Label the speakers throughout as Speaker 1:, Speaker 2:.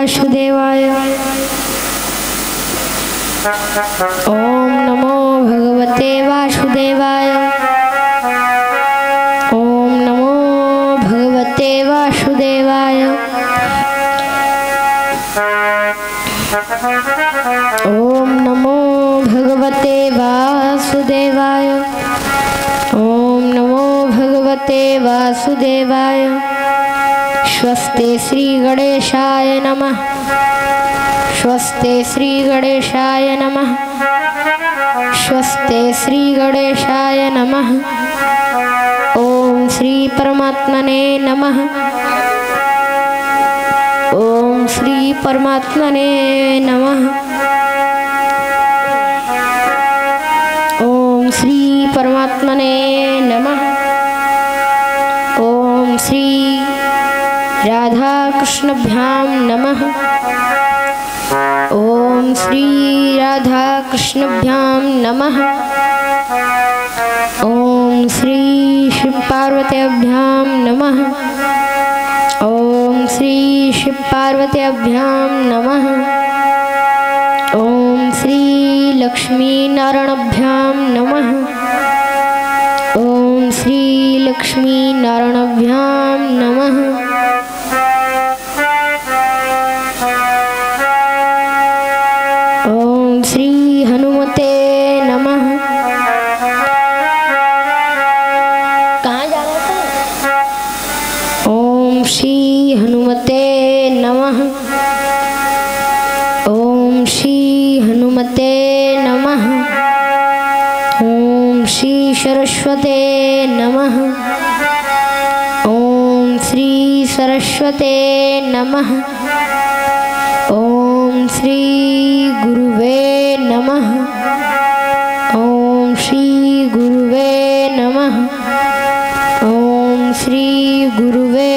Speaker 1: वासुदेवाय। ओम नमो भगवते वासुदेवाय। ओम नमो भगवते वासुदेवाय। ओम नमो भगवते वासुदेवाय। ओम नमो भगवते वासुदेवाय। स्वस्ति श्री गणेशाय नमः। स्वस्ति श्री गणेशाय नमः। स्वस्ति श्री गणेशाय नमः। ओम श्री परमात्मने नमः। ओम श्री परमात्मने नमः। ओम श्री परमात्मने नमः। ओम श्री राधा कृष्णभ्याम नमः। ओम श्री राधा कृष्णभ्याम नमः। ओम श्री शिव पार्वतीभ्याम नमः। ओम श्री शिव पार्वतीभ्याम नमः। ओम श्री लक्ष्मी नारायणभ्याम नमः। ओम श्री लक्ष्मी नारायणभ्याम नमः। ओम श्री हनुमते नमः। कहाँ जा रहे थे? ओम श्री हनुमते नमः। ओम श्री हनुमते नमः। ओम श्री सरस्वते नमः। ओम श्री सरस्वते नमः। ओम श्री गुरुवे नमः। ओम श्री गुरुवे नमः। ओम श्री गुरुवे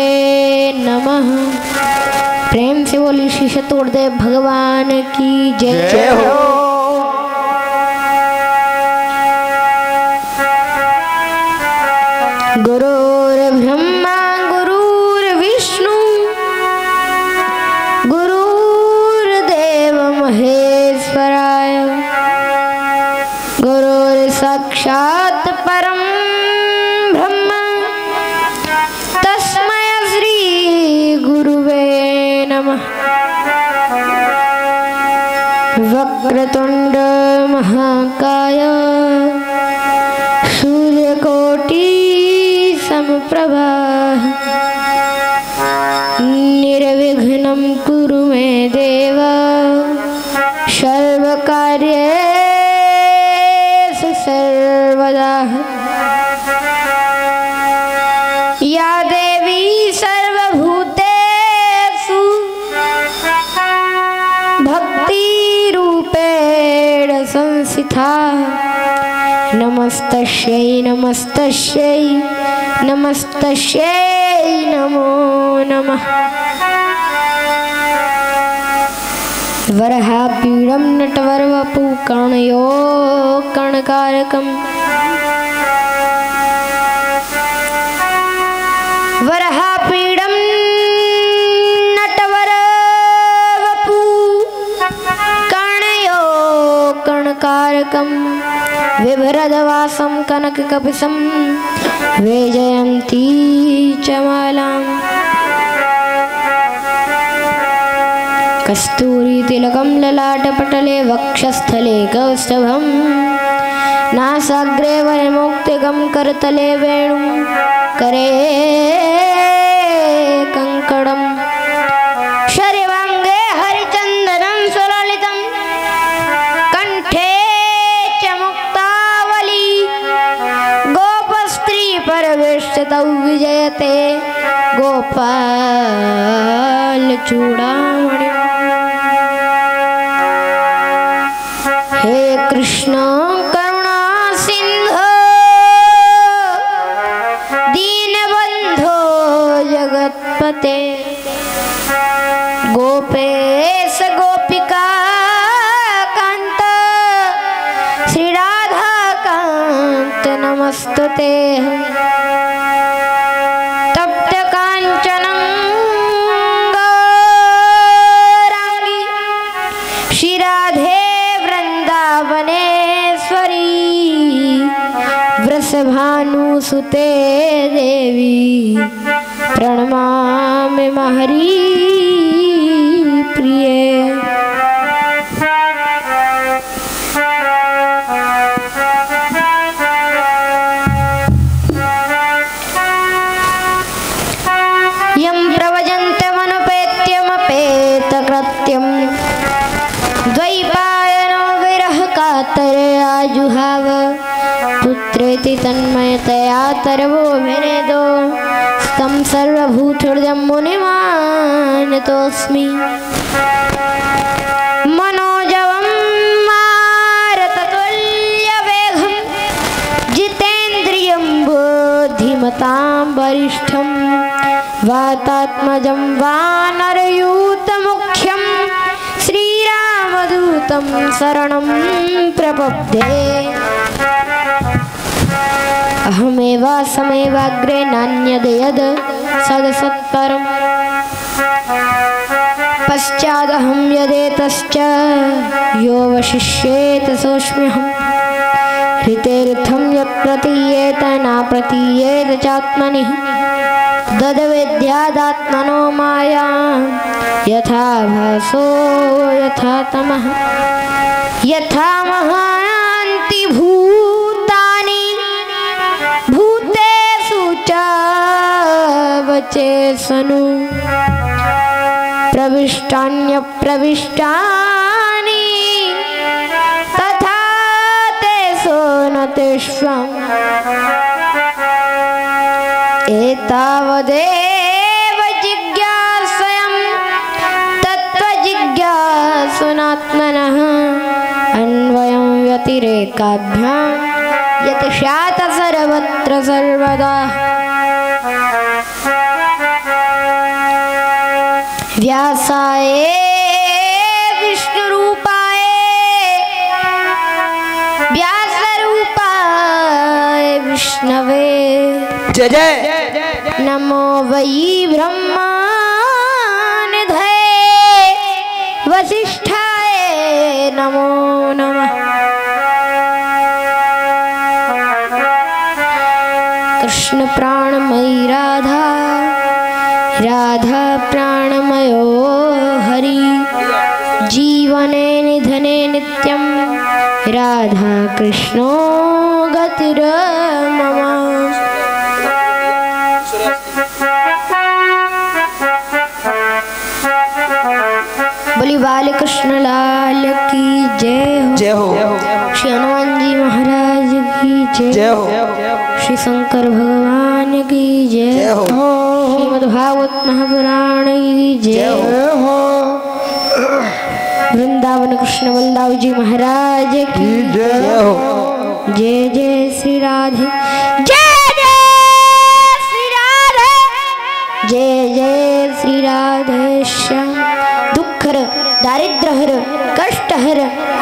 Speaker 1: नमः। प्रेम से बोली श्री शतुर्देव भगवान की जय हो। गुरुर्ब्रह्मा गुरुर्विष्णु गुरुर्देव महेश्वराय। गुरुर्साक्षात् परं ब्रह्म तस्मै श्री गुरुवे नमः। वक्रतुंड महाकाय सूर्यकोटि समप्रभा निर्विघ्नं कुरु मे देव सर्वकार्येषु सर्वदा। या देवी सर्वभूतेषु भक्तिरूपेण संस्थिता। नमस्तस्यै नमस्तस्यै नमस्तस्यै नमो नमः। वरहापीडं नटवरवपु कर्णयो कर्णकारकम्। वरहापीडं नटवरवपु कर्णयो कर्णकारकम्। बिभ्रदवासं कनककपिशं वैजयन्ती च मालाम्। कस्तूरीतिलकं ललाटपटले वक्षस्थले कौस्तभं। नासाग्रे वनमौक्तिकं करतले वेणुं करे कङ्कणम्। शर्वाङ्गे हरिचन्दनं सुललितं कंठे च मुक्तावली। गोपस्त्री परवेष्टितौ विजयते गोपाल चूड़ामणि। हे कृष्ण करुणा सिंधो दीनबंधो जगत्पते। गोपेश गोपिका कांत श्री राधा कांत नमस्तुते। तप्त कांचनं में महरी प्रिय। यं प्रवजन्तमनुपेत्यमपेतकृत्यं द्वैपायनो विरह कातर आजुहाव। पुत्रेति तन्मयतया तरवो विनेदो तं सर्वभूतहृदयं मुनिमानतोऽस्मि। मनोजवं मारुततुल्यवेगं जितेन्द्रियं बुद्धिमतां वरिष्ठं वातात्मजं वानरयूतमुख्यं श्रीरामदूतं शरणं प्रपद्ये। अहमेवासमेवाग्रे नान्यद्यद् सदसत्परम् पश्चादहं यदेतश्च योऽवशिष्येत सोऽस्म्यहम्। हृतेऽर्थं यत् प्रतीयेत न प्रतीयेत चात्मनि तद्वेद्यादात्मनो मायां यथा भासो यथा तमः। यथा महान्ति भूतानि भूतेषु च वचेषनु प्रविष्टान्यप्रविष्टानि तथा तेषु न तेष्वम्। एतावदेव जिज्ञासयं तत्त्वजिज्ञासुनात्मनः अन्वयं व्यतिरेकाभ्यां यत् स्यात् सर्वत्र सर्वदा। व्यासाय विष्णुरूपाय व्यासरूपाय विष्णवे
Speaker 2: जय जय
Speaker 1: नमो वै ब्रह्मानिधये वसिष्ठाय नमो नमः। कृष्ण प्राणमयी राधा राधा प्राणमयो हरि जीवने निधने नित्यं राधा कृष्णो गतिर्मम। बोली बाल कृष्ण लाल की जय हो।
Speaker 2: जय हो।
Speaker 1: श्री हनुमान जी महाराज की
Speaker 2: जय हो।
Speaker 1: श्री शंकर भगवान की जय हो। श्रीमद्भागवत महापुराण की जय हो। वृंदावन कृष्ण बलदाव जी महाराज की
Speaker 2: जय हो।
Speaker 1: जय जय श्री राधे जय जय श्री राधे जय जय श्री राधे श्याम। दुख हर दारिद्र हर कष्ट हर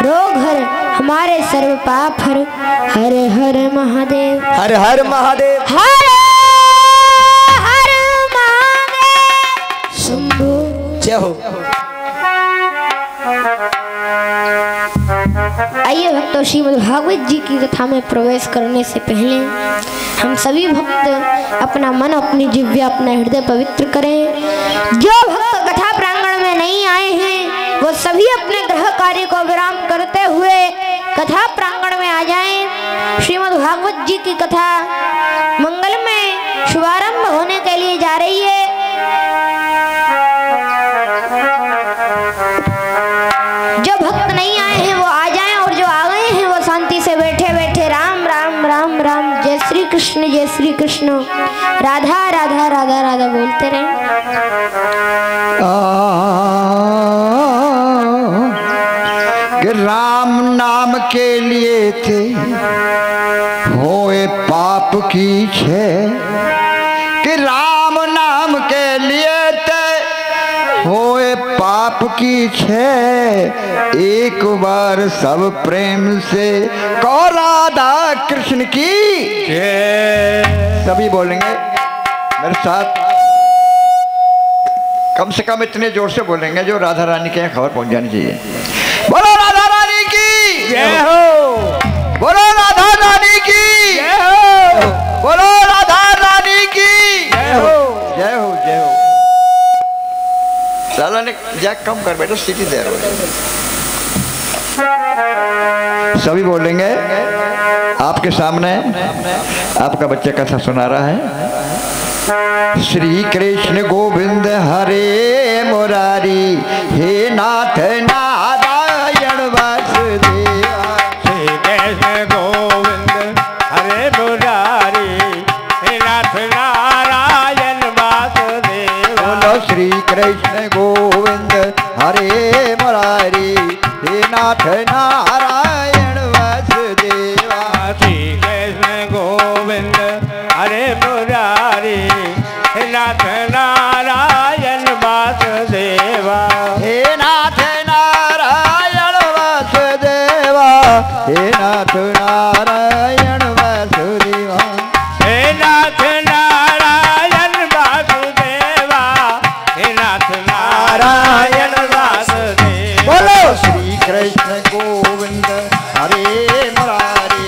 Speaker 1: रोग हर हमारे सर्व पाप हर। हर हर महादेव
Speaker 2: हर हर महादेव
Speaker 1: हर हर महादेव शंभो।
Speaker 2: जय हो।
Speaker 1: आइए भक्तों, श्रीमद् भागवत जी की कथा में प्रवेश करने से पहले हम सभी भक्त अपना मन अपनी जिह्वा अपना हृदय पवित्र करें। जो भक्त कथा प्रांगण में नहीं आए हैं वो सभी अपने गृह कार्य को विराम करते हुए कथा प्रांगण में आ जाएं। श्रीमद् भागवत जी की कथा मंगलमय शुभारंभ होने के लिए जा रही है। जो भक्त नहीं आए हैं वो आ जाएं और जो आ गए हैं वो शांति से बैठे बैठे राम राम राम राम जय श्री कृष्ण राधा राधा राधा राधा बोलते रहें।
Speaker 3: राम नाम के लिए थे होए पाप की छे कि राम नाम के लिए थे होए पाप की छे। एक बार सब प्रेम से कहो राधा कृष्ण की जय। सभी बोलेंगे मेरे साथ, कम से कम इतने जोर से बोलेंगे जो राधा रानी के यहाँ खबर पहुंच जानी चाहिए। बोलो राधा रानी की जय हो। बोलो राधा रानी की जय हो। बोलो राधा रानी की जय हो। जय हो जय हो। लाला ने जैक कम कर बेटा, सीटी दे रहा है। सभी बोलेंगे आपके सामने, आपका बच्चा कथा सुना रहा है। श्री कृष्ण गोविंद हरे मुरारी, हे नाथ नारायण वासुदेवा।
Speaker 4: श्री कृष्ण गोविंद हरे मुरारी, हे नाथ नारायण वासुदेवा।
Speaker 3: बोलो श्री कृष्ण गोविंद हरे मुरारी, हे नाथ नारायण वासुदेवा।
Speaker 4: श्री कृष्ण गोविंद हरे मुरारी, हे नाथ नारायण वासुदेवा।
Speaker 3: हे नाथ नारायण वासुदेवा, हे नाथ नारायण वासुदेवा।
Speaker 4: हे नाथ नारायण वासुदेवा, हे नाथ नारायण वासुदेवा।
Speaker 3: बोलो श्री कृष्ण गोविंद हरे मुरारी,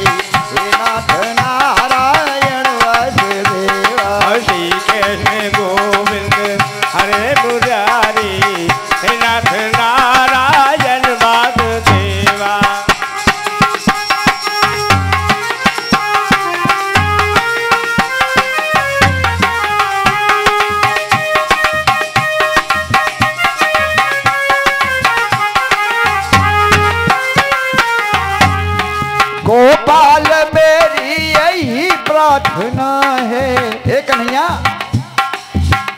Speaker 3: हे नाथ नारायण वासुदेवा।
Speaker 4: श्री कृष्ण गोविंद हरे मुरारी, हे नाथ नारायण वासुदेवा।
Speaker 3: गोपाल मेरी यही प्रार्थना है, हे कन्हैया।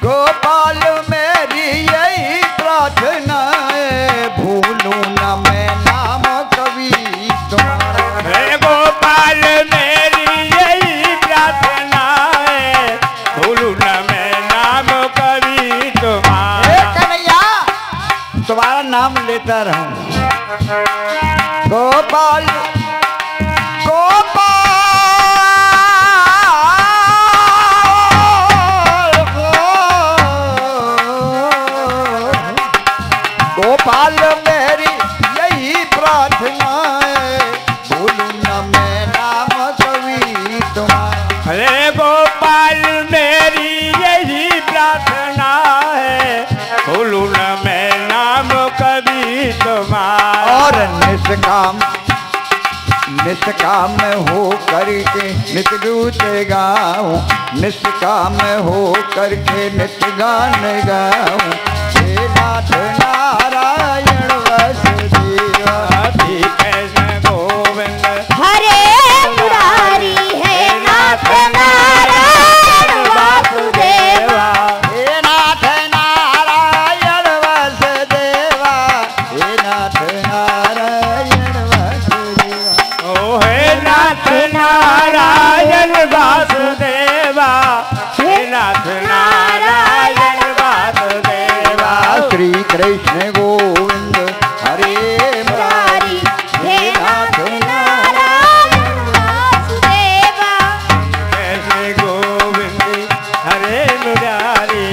Speaker 3: गोपाल मेरी यही प्रार्थना है, भूलूं न मैं नाम कवि तुम्हारा।
Speaker 4: हे गोपाल मेरी यही प्रार्थना है, भूलूं न मैं नाम कवि तुम्हारा।
Speaker 3: हे कन्हैया, तुम्हारा नाम लेता रहूं। गोपाल गोपाल मेरी यही प्रार्थना है, भूलूं न मैं नाम कवि तुम्हारा।
Speaker 4: अरे गोपाल मेरी यही प्रार्थना है, भूलूं न मैं नाम कवि तुम्हारा।
Speaker 3: और निष्काम हो करके नित्य गीत गाऊं, निष्काम हो करके नित्य गान गाऊं। हे नाथ नारायण वासुदेवा।
Speaker 4: श्री कृष्ण गोविंद
Speaker 1: हरे मुरारी, हे नाथ नारायण वासुदेवा।
Speaker 3: हे नाथ नारायण वासुदेवा, हे नाथ नारायण वासुदेवा।
Speaker 4: ओ हे नाथ नारायण वासुदेवा, हे नाथ नारायण वासुदेवा।
Speaker 3: श्री कृष्ण गोविंद हरे मुरारी, हे नाथ
Speaker 1: नारायण वासुदेवा।
Speaker 4: कृष्ण गोविंद हरे मुरारी,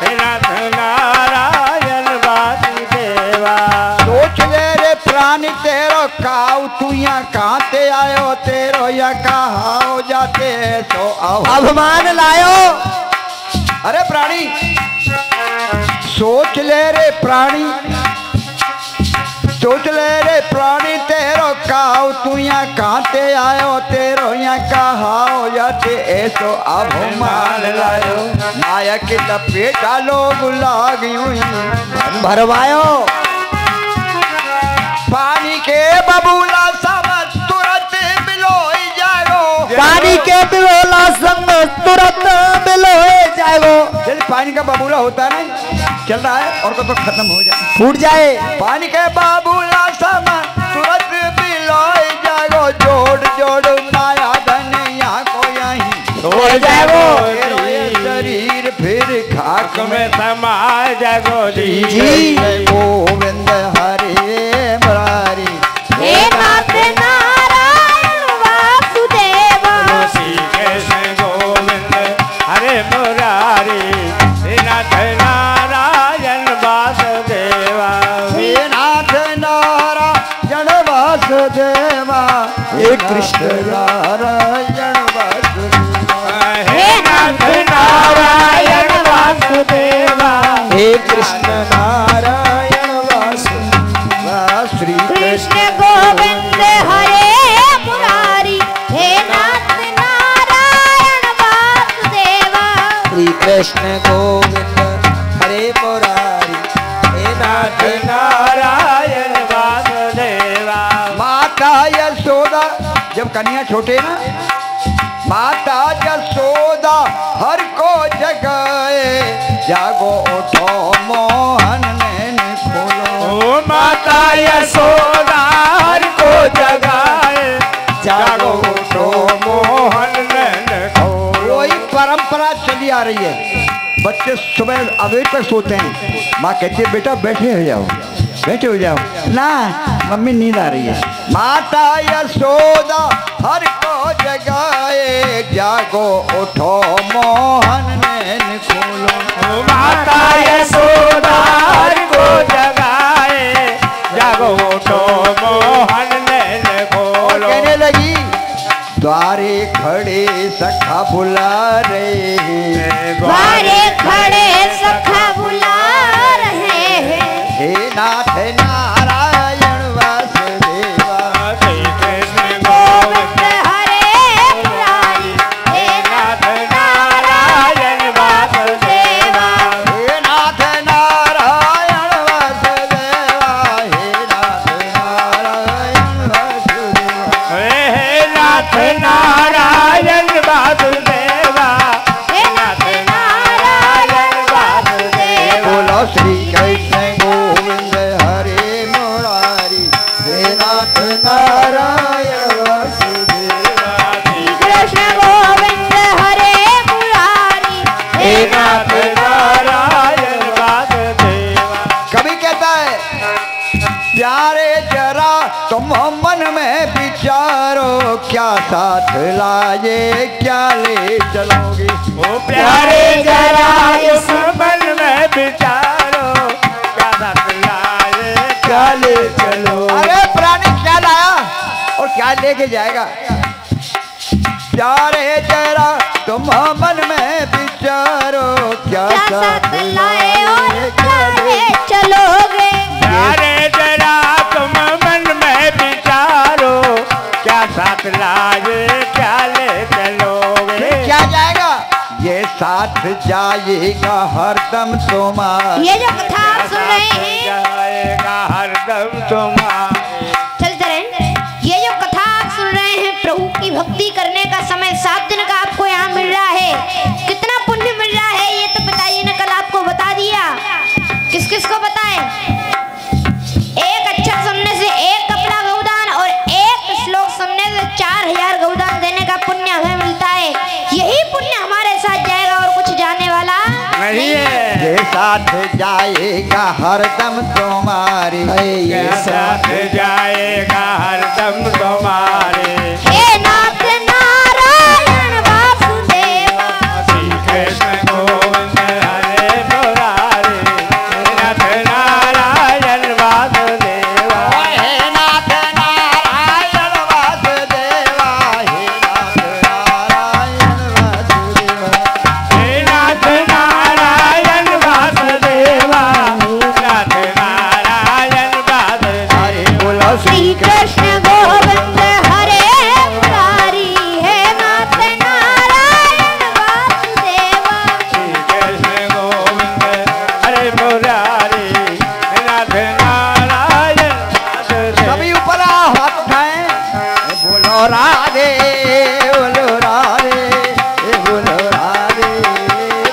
Speaker 4: हे नाथ नारायण वासुदेवा।
Speaker 3: सोच ले रे प्राणी तेरो काऊ, तू यहाँ कहते आयो, तेरो या कहाओ जाते तो अभिमान लायो। अरे प्राणी, सोच ले रे प्राणी, सोच ले रे प्राणी तेरो काऊ, तू यहाँ कहते आयो, तेरो यहाँ कहाओ जाते ऐसो अभिमान लायो। नायक की लपेटा लोग लाग यूं ही भरवायो। पानी के बबूला सब तुरंत बिलोई जाएगो, पानी के बबूला सब तुरंत बिलोई जाएगो। जैसे पानी का बबूला होता है ना, चल रहा है और तो खत्म हो जाए, फूट जाए। पानी के बबूला सब तुरंत बिलोई जाएगो। जोड़ जोड़ माया धन यहाँ को यहीं
Speaker 4: छोड़ जाएगो।
Speaker 3: शरीर फिर खाक में
Speaker 4: में समा जागो जी।
Speaker 3: गोविंद हरे मुरारी,
Speaker 1: हे नाथ नारायण वासुदेवा।
Speaker 4: श्री कृष्ण गोविंद हरे मुरारी, हे नाथ नारायण वासुदेवा।
Speaker 3: हे नाथ नारायण वासुदेवा, हे कृष्ण नारायण वासुदेवा।
Speaker 4: हे नाथ नारायण वासुदेवा।
Speaker 3: हे कृष्ण नारायण जब कन्या छोटे ना, माता यशोदा हर को जगाए, जागो उठो मोहन नैन खोलो।
Speaker 4: ओ माता यशोदा हर को जगाए, जागो उठो मोहन नैन खोलो।
Speaker 3: वही परंपरा चली आ रही है। बच्चे सुबह अवेर तक सोते हैं, माँ कहती है बेटा बैठे हो जाओ, बैठे हो जाओ ना, मम्मी नींद आ रही है। माता यशोदा हर को जगाए, जागो उठो मोहन नैन खोलो।
Speaker 4: माता यशोदा हर को जगाए, जागो उठो मोहन नैन खोलो।
Speaker 3: कहने लगी द्वारे खड़े सखा बुला रहे हैं,
Speaker 1: द्वारे खड़े सखा बुला रहे हैं,
Speaker 3: हे नाथ नारायण वासुदेवा।
Speaker 4: श्री कृष्ण गोविंद
Speaker 1: हरे मुरारी, हे नाथ नारायण वासुदेवा।
Speaker 3: हे नाथ नारायण वासुदेवा, हे नाथ नारायण वासुदेवा।
Speaker 4: हे नाथ नारायण वासुदेवा,
Speaker 1: हे नाथ नारायण वासुदेवा।
Speaker 3: बोलो श्री कृष्ण गोविंद हरे मुरारी, हे नाथ नारायण वासुदेवा।
Speaker 1: कृष्ण गोविंद हरे मुरारी,
Speaker 4: हे नाथ नारायण वासुदेवा।
Speaker 3: कभी कहता है प्यारे जरा तुम मन में विचारो, क्या साथ लाए क्या ले चलोगे।
Speaker 4: ओ प्यारे जरा इस मन में विचारो, क्या साथ लाए क्या ले चलो।
Speaker 3: अरे प्राणी क्या लाया और क्या लेके जाएगा। प्यारे जरा तुम मन में विचारो, क्या
Speaker 1: क्या
Speaker 3: साथ
Speaker 1: साथ लाए और क्या ले
Speaker 3: ले
Speaker 1: चलोगे।
Speaker 4: प्यारे जरा तुम मन में विचारो, क्या साथ लाए क्या ले चलोगे।
Speaker 3: क्या जाएगा। ये साथ जाएगा हरदम तुम्हारा।
Speaker 1: ये जो कथा आप सुन रहे हैं,
Speaker 4: जाएगा हरदम तुम्हारे।
Speaker 1: चलते रहे, ये जो कथा आप सुन रहे हैं, प्रभु की भक्ति करने का समय 7 दिन का आपको यहाँ मिल रहा है। कितना पुण्य मिल रहा है ये तो पिताजी ने कल आपको बता दिया। किस किस को बताएं। एक अक्षर सुनने से 1 कपड़ा गौदान और 1 श्लोक सुनने से 4000 गौदान देने का पुण्य हमें मिलता है। यही पुण्य हमारे साथ जाएगा और कुछ जाने वाला
Speaker 4: नहीं है।
Speaker 3: ये साथ जाएगा हरदम तुम्हारी। ये
Speaker 4: के साथ जाएगा हरदम तुम्हारे।
Speaker 1: हे नाथ नारायण वासुदेवा।
Speaker 4: श्री कृष्ण गोविंद हरे मुरारी, नाथ नारायण वासुदेवा।
Speaker 3: हे नाथ नारायण वासुदेवा, हे नाथ नारायण वासुदेवा।
Speaker 4: हे नाथ नारायण वासुदेवा, नाथ नारायण वासुदेवा।
Speaker 3: बोलो
Speaker 1: श्री कृष्ण गोविंद हरे मुरारी, हे नाथ नारायण वासुदेवा।
Speaker 4: श्री कृष्ण गोविंद हरे मुरारी, नाथ नारायण वासुदेवा।
Speaker 3: सभी ऊपर हाथ उठाएं। बोलो राधे, बोलो राधे, बोलो राधे,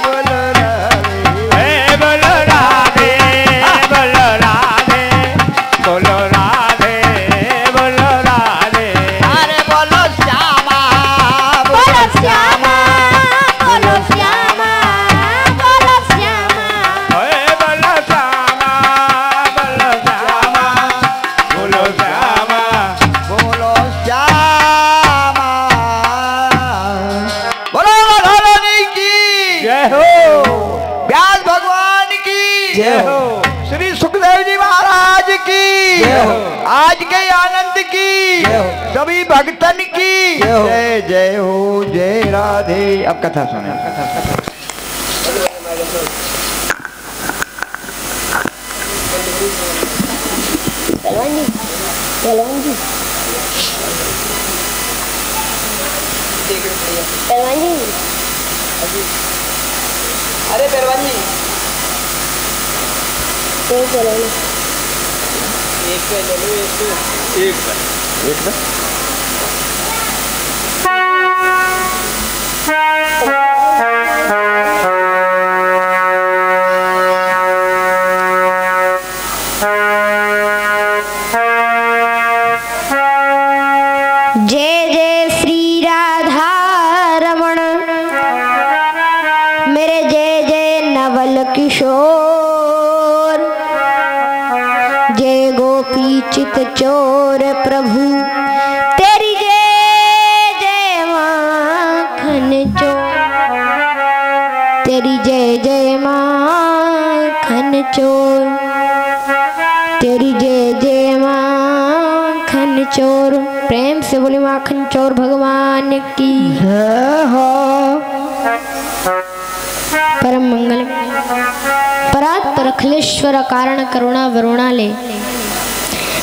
Speaker 3: बोलो राधे।
Speaker 4: हे बोलो राधे, बोलो राधे, बोलो राधे, बोलो राधे।
Speaker 3: अरे बोलो श्यामा,
Speaker 1: बोलो श्यामा, बोलो श्यामा, बोलो श्यामा।
Speaker 4: हे बोलो श्यामा, बोलो श्यामा, बोलो श्यामा।
Speaker 3: बोलो श्यामा। बोलो राधारानी की
Speaker 4: जय हो,
Speaker 3: व्यास भगवान की
Speaker 4: जय हो।
Speaker 3: श्री सुखदेव जी महाराज की
Speaker 2: जय हो।
Speaker 3: आज के आनंद की
Speaker 2: जय हो।
Speaker 3: सभी भक्तन की
Speaker 2: जय हो।
Speaker 3: जय जय हो, जय राधे। अब कथा सुने।
Speaker 1: पहलवान जी, पहलवान जी, पहलवान जी।
Speaker 2: अरे पहलवान जी
Speaker 1: एक पहलवान।
Speaker 2: एक पे ले लो, एक पे एक पे
Speaker 1: चित चोर प्रभु तेरी जय जय माखन चोर, तेरी जय जय माखन चोर, तेरी जय जय माखन चोर। प्रेम से बोले माखन चोर भगवान की
Speaker 3: जय हो।
Speaker 1: परम मंगल परात्पर अखिलेश्वर कारण करुणा वरुणाले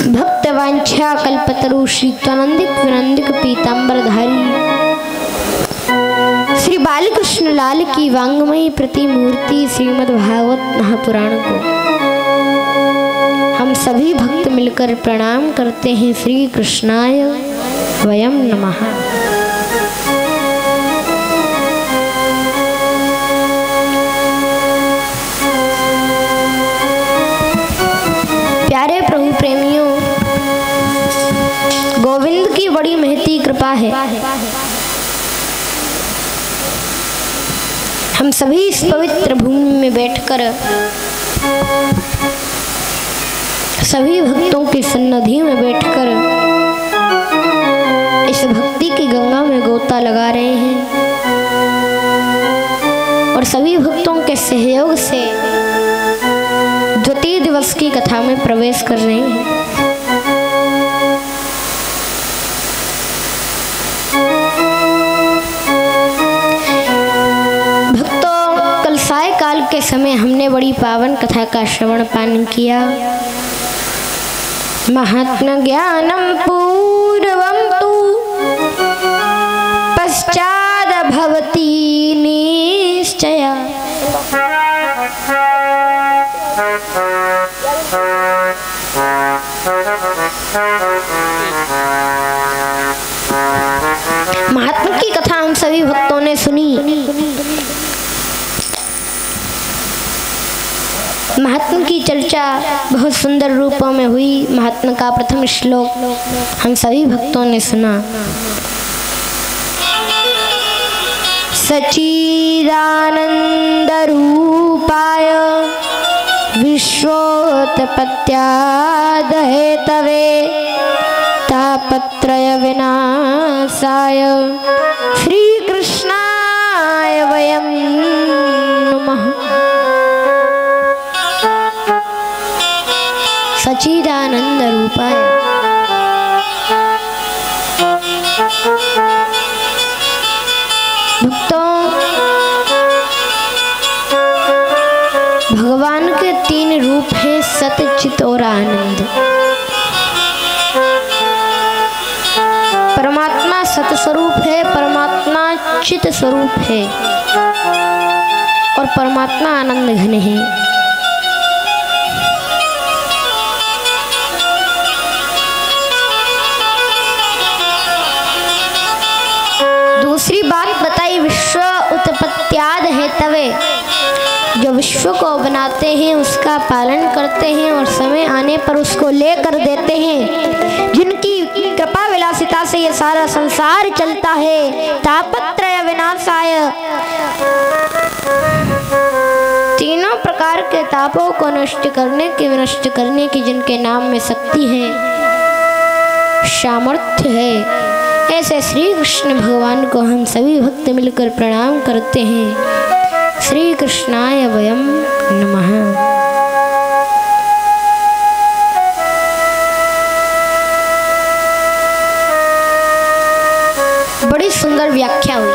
Speaker 1: भक्त वांछा कल्पतरु श्री त्वनंदिक विनंदिक पीतांबरधारी श्री बालकृष्ण लाल की वांगमयी प्रतिमूर्ति श्रीमद् भागवत महापुराण को हम सभी भक्त मिलकर प्रणाम करते हैं। श्री कृष्णाय वयम नमः। प्यारे प्रभु प्रेमियों, गोविंद की बड़ी महती कृपा है। हम सभी इस पवित्र भूमि में बैठकर सभी भक्तों की सन्निधि में बैठकर इस भक्ति की गंगा में गोता लगा रहे हैं और सभी भक्तों के सहयोग से द्वितीय दिवस की कथा में प्रवेश कर रहे हैं। भक्तों, कल सायकाल के समय हमने बड़ी पावन कथा का श्रवण पान किया। महात्म ज्ञानम पूर्वम तु पश्चाद भवति निश्चया। महात्मा की कथा हम सभी भक्तों ने सुनी। महात्मा की चर्चा बहुत सुंदर रूपों में हुई। महात्मा का प्रथम श्लोक हम सभी भक्तों ने सुना। सच्चिदानंद रूपाय विश्वोत्पत्त्याद हेतवे तापत्रय विनाशाय श्री कृष्णाय वयं नमः। सच्चिदानंद रूपाय भक्तों, भगवान के तीन रूप हैं, सत्य चित और आनंद। परमात्मा सत स्वरूप है, परमात्मा चित स्वरूप है और परमात्मा आनंद घन है। दूसरी बात बताई, विश्व उत्पत्त्याद हेतवे, जो विश्व को बनाते हैं उसका पालन करते हैं और समय आने पर उसको लेकर देते हैं, जिनकी कृपा विलासिता से ये सारा संसार चलता है। तापत्रय विनाशाय, तीनों प्रकार के तापों को नष्ट विनष्ट करने की जिनके नाम में शक्ति है, सामर्थ्य है, ऐसे श्री कृष्ण भगवान को हम सभी भक्त मिलकर प्रणाम करते हैं। श्री कृष्णाय वयं नमः। बड़ी सुंदर व्याख्या हुई।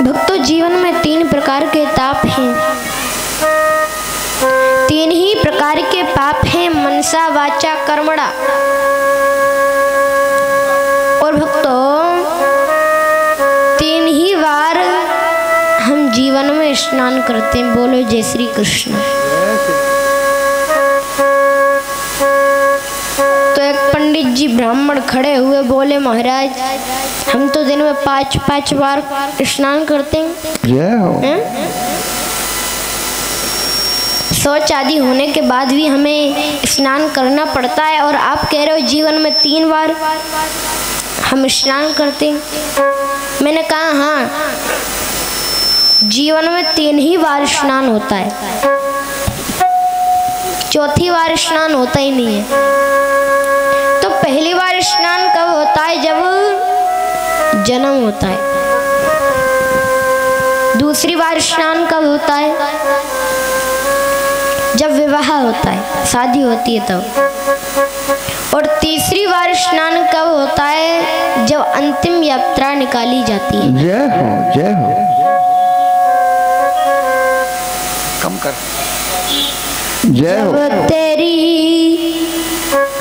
Speaker 1: भक्तों, जीवन में तीन प्रकार के ताप हैं, तीन ही प्रकार के पाप हैं, मनसा वाचा कर्मणा। और भक्तों, तीन ही बार हम जीवन में स्नान करते हैं। बोलो जय श्री कृष्ण। तो एक पंडित जी ब्राह्मण खड़े हुए बोले, महाराज हम तो दिन में 5-5 बार स्नान करते हैं। शौच आदि होने के बाद भी हमें स्नान करना पड़ता है और आप कह रहे हो जीवन में 3 बार हम स्नान करते हैं। मैंने कहा हाँ, जीवन में 3 ही बार स्नान होता है, चौथी बार स्नान होता ही नहीं है। तो पहली बार स्नान कब होता है? जब जन्म होता है। दूसरी बार स्नान कब होता है? जब विवाह होता है, शादी होती है तब। और तीसरी बार स्नान कब होता है? जब अंतिम यात्रा निकाली जाती है।
Speaker 3: जय हो, जय हो। कम कर। जय हो।
Speaker 1: जब तेरी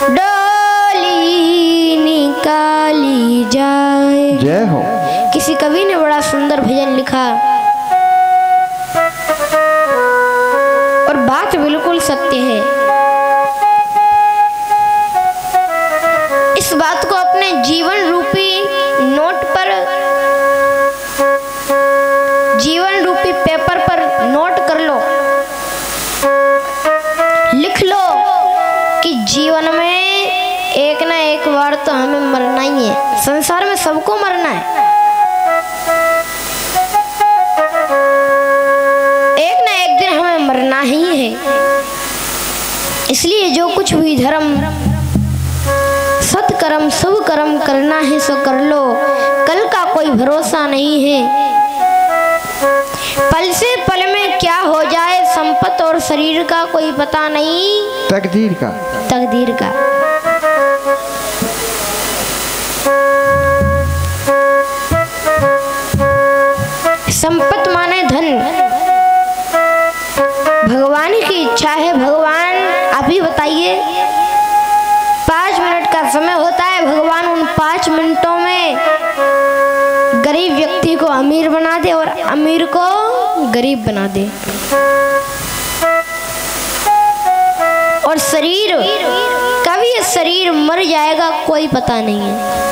Speaker 1: डोली निकाली जाए।
Speaker 3: जय हो।
Speaker 1: किसी कवि ने बड़ा सुंदर भजन लिखा और बात बिल्कुल सत्य है। इस बात को अपने जीवन रूपी नोट पर, जीवन रूपी पेपर पर नोट कर लो, लिख लो कि जीवन में एक ना एक बार तो हमें मरना ही है। संसार में सबको मरना है, एक ना एक दिन हमें मरना ही है। इसलिए जो कुछ भी धर्म, सत्कर्म, शुभ कर्म करना है सो कर लो, कल का कोई भरोसा नहीं है। पल से पल में क्या हो जाए, संपत्ति और शरीर का कोई पता नहीं,
Speaker 3: तकदीर का,
Speaker 1: तकदीर का। संपत्ति माने धन। भगवान की इच्छा है, भगवान आप ही बताइए, 5 मिनट का समय होता है, भगवान उन 5 मिनटों में गरीब व्यक्ति को अमीर बना दे और अमीर को गरीब बना दे। और शरीर, कब ये शरीर मर जाएगा कोई पता नहीं है।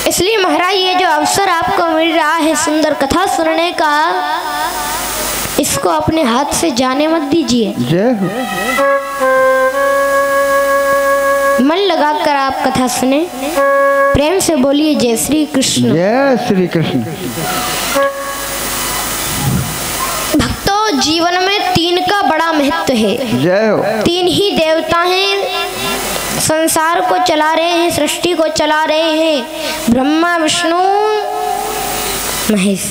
Speaker 1: इसलिए महाराज ये जो अवसर आपको मिल रहा है सुंदर कथा सुनने का, इसको अपने हाथ से जाने मत दीजिए।
Speaker 3: जय हो।
Speaker 1: मन लगाकर आप कथा सुने, प्रेम से बोलिए जय श्री कृष्ण।
Speaker 3: जय श्री कृष्ण।
Speaker 1: भक्तों, जीवन में 3 का बड़ा महत्व है।
Speaker 3: जय हो। 3
Speaker 1: ही देवता हैं, संसार को चला रहे हैं, सृष्टि को चला रहे हैं, ब्रह्मा, विष्णु, महेश।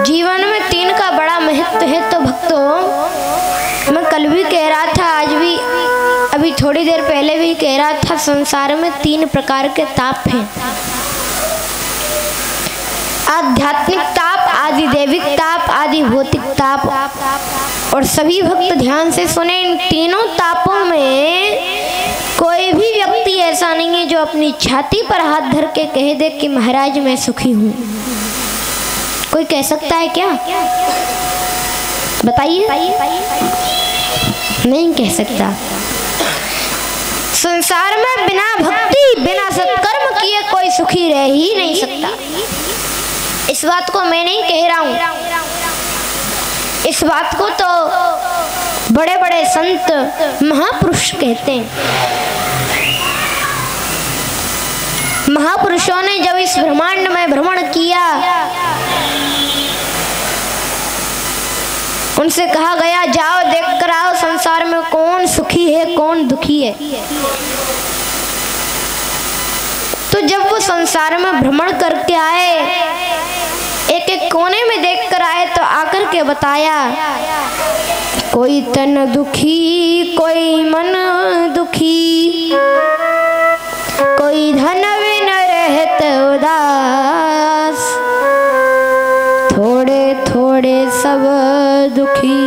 Speaker 1: जीवन में 3 का बड़ा महत्व है। तो भक्तों, मैं कल भी कह रहा था, आज भी, अभी थोड़ी देर पहले भी कह रहा था, संसार में 3 प्रकार के ताप हैं। आध्यात्मिक ताप, आदि दैविक ताप, आदि भौतिक ताप। और सभी भक्त ध्यान से सुने, इन तीनों तापों में कोई भी व्यक्ति ऐसा नहीं है जो अपनी छाती पर हाथ धर के कह दे कि महाराज मैं सुखी हूँ। कोई कह सकता है क्या? बताइए। नहीं कह सकता। संसार में बिना भक्ति, बिना सत्कर्म किए कोई सुखी रह ही नहीं सकता। इस बात को मैं नहीं कह रहा हूँ, इस बात को तो बड़े बड़े संत, महापुरुष कहते हैं। महापुरुषों ने जब इस ब्रह्मांड में भ्रमण किया, उनसे कहा गया जाओ देख कर आओ संसार में कौन सुखी है कौन दुखी है। तो जब वो संसार में भ्रमण करके आए, एक एक कोने में देख कर आए, तो आकर के बताया कोई तन दुखी, कोई मन दुखी, कोई धन बिन रहत उदास, थोड़े थोड़े सब दुखी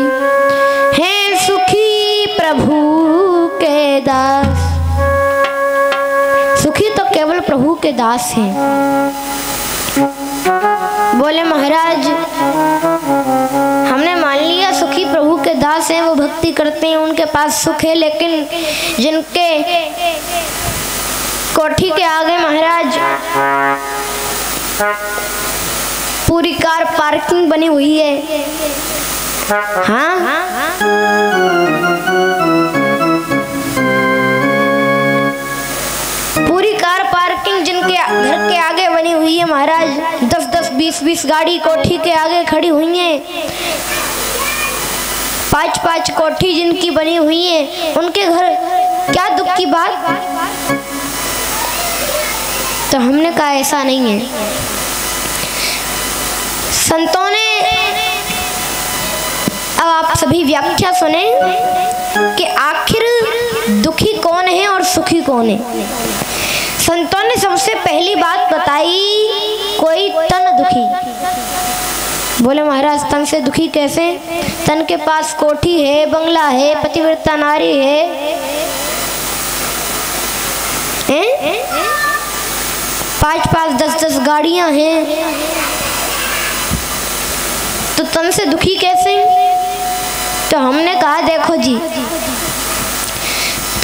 Speaker 1: हैं सुखी प्रभु के दास। सुखी तो केवल प्रभु के दास हैं। बोले महाराज हमने मान लिया सुखी प्रभु के दास हैं, वो भक्ति करते हैं, उनके पास सुख है, लेकिन जिनके कोठी के आगे महाराज पूरी कार पार्किंग बनी हुई है। हाँ, पूरी कार पार्किंग जिनके घर के आगे बनी हुई है महाराज, 10-10, 20-20 गाड़ी कोठी के आगे खड़ी हुई है। 5-5 कोठी जिनकी बनी हुई है, उनके घर क्या दुख की बात। तो हमने कहा ऐसा नहीं है। संतों ने, अब आप सभी व्याख्या सुने कि आखिर दुखी कौन है और सुखी कौन है। संतों ने सबसे पहली बात बताई, कोई तन दुखी। बोले महाराज तन से दुखी कैसे? तन के पास कोठी है, बंगला है, पतिव्रता नारी है, 5-5, 10-10 गाड़ियां हैं, तो तन से दुखी कैसे? तो हमने कहा देखो जी,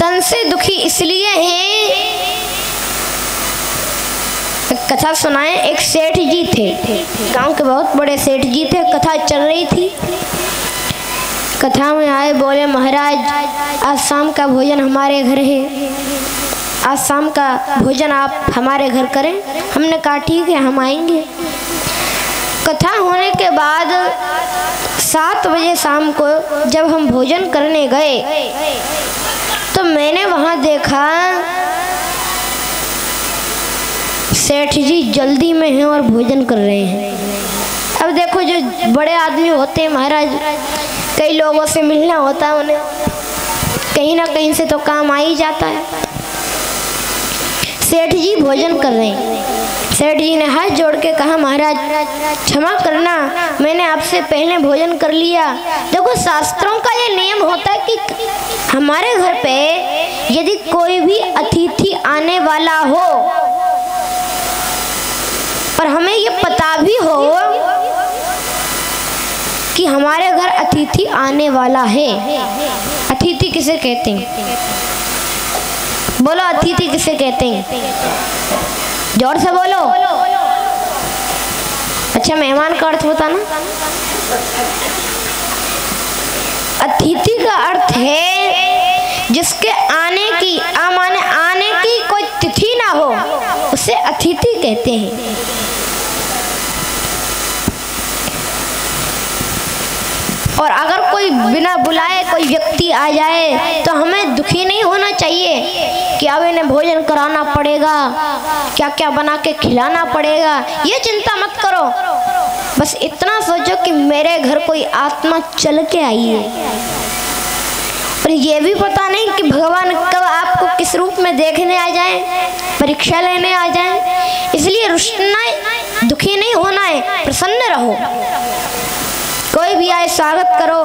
Speaker 1: तन से दुखी इसलिए हैं। कथा सुनाए, एक सेठ जी थे, गांव के बहुत बड़े सेठ जी थे। कथा चल रही थी, कथा में आए, बोले महाराज आज शाम का भोजन हमारे घर है, आज शाम का भोजन आप हमारे घर करें। हमने कहा ठीक है, हम आएंगे। कथा होने के बाद 7 बजे शाम को जब हम भोजन करने गए तो मैंने वहाँ देखा सेठ जी जल्दी में हैं और भोजन कर रहे हैं। अब देखो जो बड़े आदमी होते हैं महाराज, कई लोगों से मिलना होता है उन्हें, कहीं ना कहीं से तो काम आ ही जाता है। सेठ जी भोजन कर रहे हैं। सेठ जी ने हाथ जोड़ के कहा महाराज क्षमा करना, मैंने आपसे पहले भोजन कर लिया। देखो शास्त्रों का ये नियम होता है कि हमारे घर पे यदि कोई भी अतिथि आने वाला हो और हमें ये पता भी हो कि हमारे घर अतिथि आने वाला है। अतिथि किसे कहते हैं? बोलो अतिथि किसे कहते हैं? जोर से बोलो। अच्छा मेहमान का अर्थ होता ना, अतिथि का अर्थ है जिसके आने की माने आने की कोई तिथि ना हो, उसे अतिथि कहते हैं। और अगर कोई बिना बुलाए कोई व्यक्ति आ जाए तो हमें दुखी नहीं होना चाहिए कि अब इन्हें भोजन कराना पड़ेगा, क्या क्या बना के खिलाना पड़ेगा। ये चिंता मत करो, बस इतना सोचो कि मेरे घर कोई आत्मा चल के आई है। और ये भी पता नहीं कि भगवान कब आपको किस रूप में देखने आ जाए, परीक्षा लेने आ जाए। इसलिए रुष्टना, दुखी नहीं होना है, प्रसन्न रहो। कोई भी आए स्वागत करो।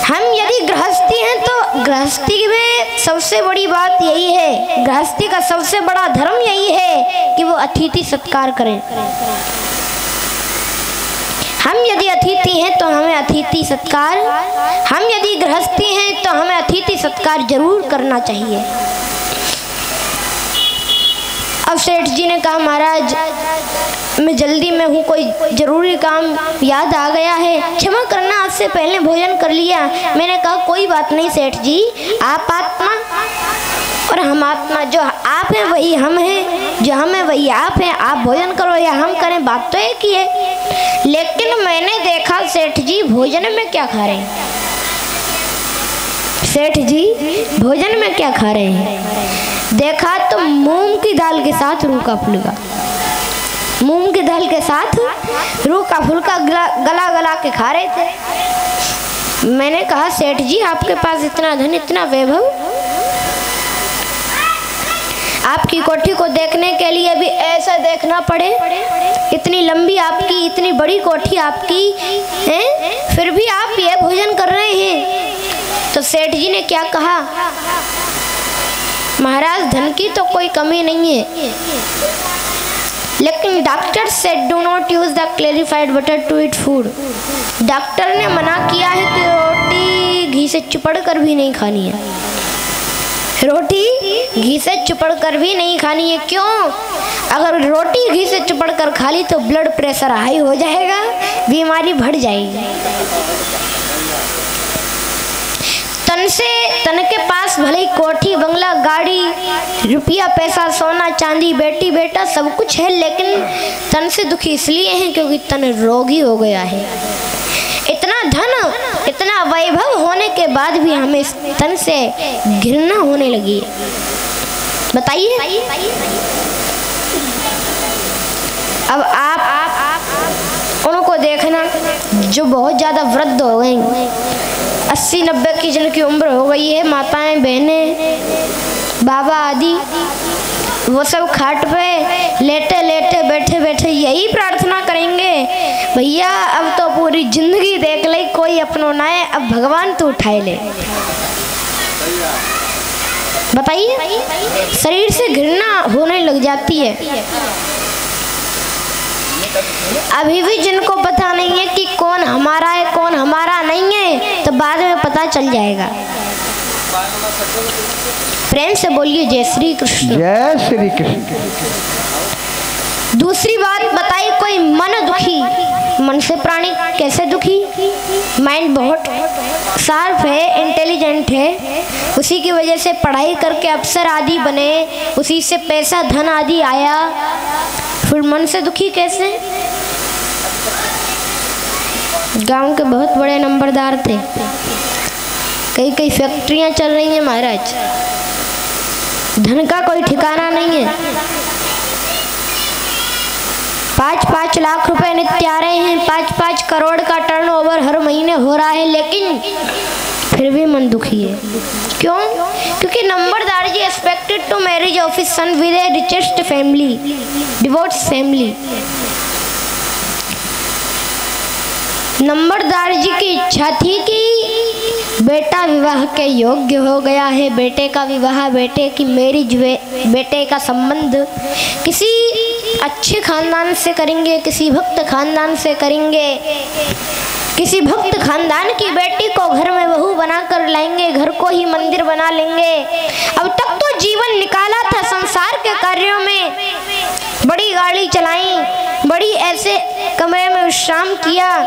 Speaker 1: हम यदि गृहस्थी हैं तो गृहस्थी में सबसे बड़ी बात यही है, गृहस्थी का सबसे बड़ा धर्म यही है कि वो अतिथि सत्कार करें। हम यदि अतिथि हैं तो हमें अतिथि सत्कार, हम यदि गृहस्थी हैं तो हमें अतिथि सत्कार जरूर करना चाहिए। अब सेठ जी ने कहा महाराज मैं जल्दी में हूँ, कोई ज़रूरी काम याद आ गया है, क्षमा करना आज से पहले भोजन कर लिया। मैंने कहा कोई बात नहीं सेठ जी, आप आत्मा और हम आत्मा, जो आप हैं वही हम हैं, जो हम हैं वही आप हैं। आप भोजन करो या हम करें, बात तो एक ही है। लेकिन मैंने देखा सेठ जी भोजन में क्या खा रहे हैं, सेठ जी भोजन में क्या खा रहे हैं। देखा तो मूंग की दाल के साथ रूखा फुल्का, मूंग की दाल के साथ रूखा फुल्का गला गला के खा रहे थे। मैंने कहा सेठ जी आपके पास इतना धन, इतना वैभव, आपकी कोठी को देखने के लिए भी ऐसा देखना पड़े, इतनी लंबी आपकी, इतनी बड़ी कोठी आपकी है, फिर भी आप ये भोजन कर रहे हैं। तो सेठ जी ने क्या कहा, महाराज धन की तो कोई कमी नहीं है, लेकिन doctor said do not use the clarified butter to eat food. Doctor ने मना किया है कि रोटी घी से चिपड़ कर भी नहीं खानी है, रोटी घी से चुपड़ कर भी नहीं खानी है। क्यों? अगर रोटी घी से चुपड़ कर खा ली तो ब्लड प्रेशर हाई हो जाएगा, बीमारी बढ़ जाएगी। तन के पास भले ही कोठी बंगला गाड़ी रुपया पैसा सोना चांदी बेटी बेटा सब कुछ है, लेकिन तन से दुखी इसलिए है क्योंकि तन रोगी हो गया है। इतना धन इतना वैभव होने के बाद भी हमें इस तन से घृणा होने लगी है। बताइए। अब आप उनको देखना जो बहुत ज़्यादा वृद्ध हो गए, 80-90 की जिनकी उम्र हो गई है, माताएं बहनें बाबा आदि, वो सब खाट पे लेटे लेटे बैठे बैठे यही प्रार्थना करेंगे, भैया अब तो पूरी जिंदगी देख ले, कोई अपना है, अब भगवान तो उठाए ले। बताइए, शरीर से घृणा होने लग जाती है। अभी भी जिनको पता नहीं है कि कौन हमारा है कौन हमारा नहीं है, तो बाद में पता चल जाएगा। प्रेम से बोलिए जय श्री कृष्ण।
Speaker 3: जय श्री कृष्ण।
Speaker 1: दूसरी बात बताई, कोई मन दुखी, मन से प्राणी कैसे दुखी? माइंड बहुत शार्प है, इंटेलिजेंट है, उसी की वजह से पढ़ाई करके अफसर आदि बने, उसी से पैसा धन आदि आया, फिर मन से दुखी कैसे? गांव के बहुत बड़े नंबरदार थे, कई कई फैक्ट्रियां चल रही हैं महाराज, धन का कोई ठिकाना नहीं है। 5-5 लाख रुपए नित्य आ रहे हैं, 5-5 करोड़ का टर्नओवर हर महीने हो रहा है, लेकिन फिर भी मन दुखी है। क्यों? क्योंकि नंबरदार जी expected to marriage office son with a richest family, divorce family. नंबरदार जी की इच्छा थी कि बेटा विवाह के योग्य हो गया है, बेटे का विवाह, बेटे की मैरिज, बेटे का संबंध किसी अच्छे खानदान से करेंगे, किसी भक्त खानदान से करेंगे, किसी भक्त खानदान की बेटी को घर में बहू बनाकर लाएंगे, घर को ही मंदिर बना लेंगे। अब तक तो जीवन निकाला था संसार के कार्यों में, बड़ी गाड़ी चलाई, बड़ी ऐसे कमरे में विश्राम किया,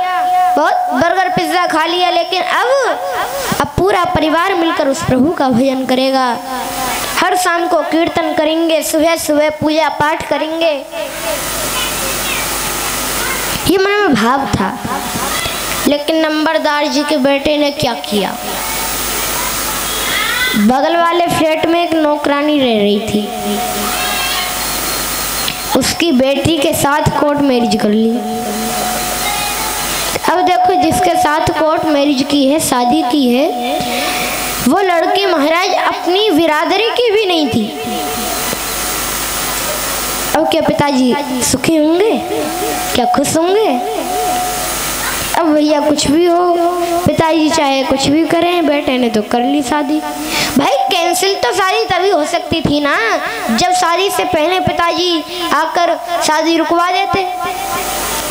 Speaker 1: बहुत बर्गर पिज्जा खा लिया, लेकिन अब पूरा परिवार मिलकर उस प्रभु का भजन करेगा, हर शाम को कीर्तन करेंगे, सुबह सुबह पूजा पाठ करेंगे। ये मन में भाव था। लेकिन नंबरदार जी के बेटे ने क्या किया? बगल वाले फ्लैट में एक नौकरानी रह रही थी, उसकी बेटी के साथ कोर्ट मैरिज कर ली। अब देखो, जिसके साथ कोर्ट मैरिज की है, शादी की है, वो लड़की महाराज अपनी बिरादरी की भी नहीं थी। अब क्या पिताजी सुखी होंगे? क्या खुश होंगे? अब भैया कुछ भी हो, पिताजी चाहे कुछ भी करें, बेटे ने तो कर ली शादी। भाई कैंसिल तो शादी तभी हो सकती थी ना, जब शादी से पहले पिताजी आकर शादी रुकवा देते,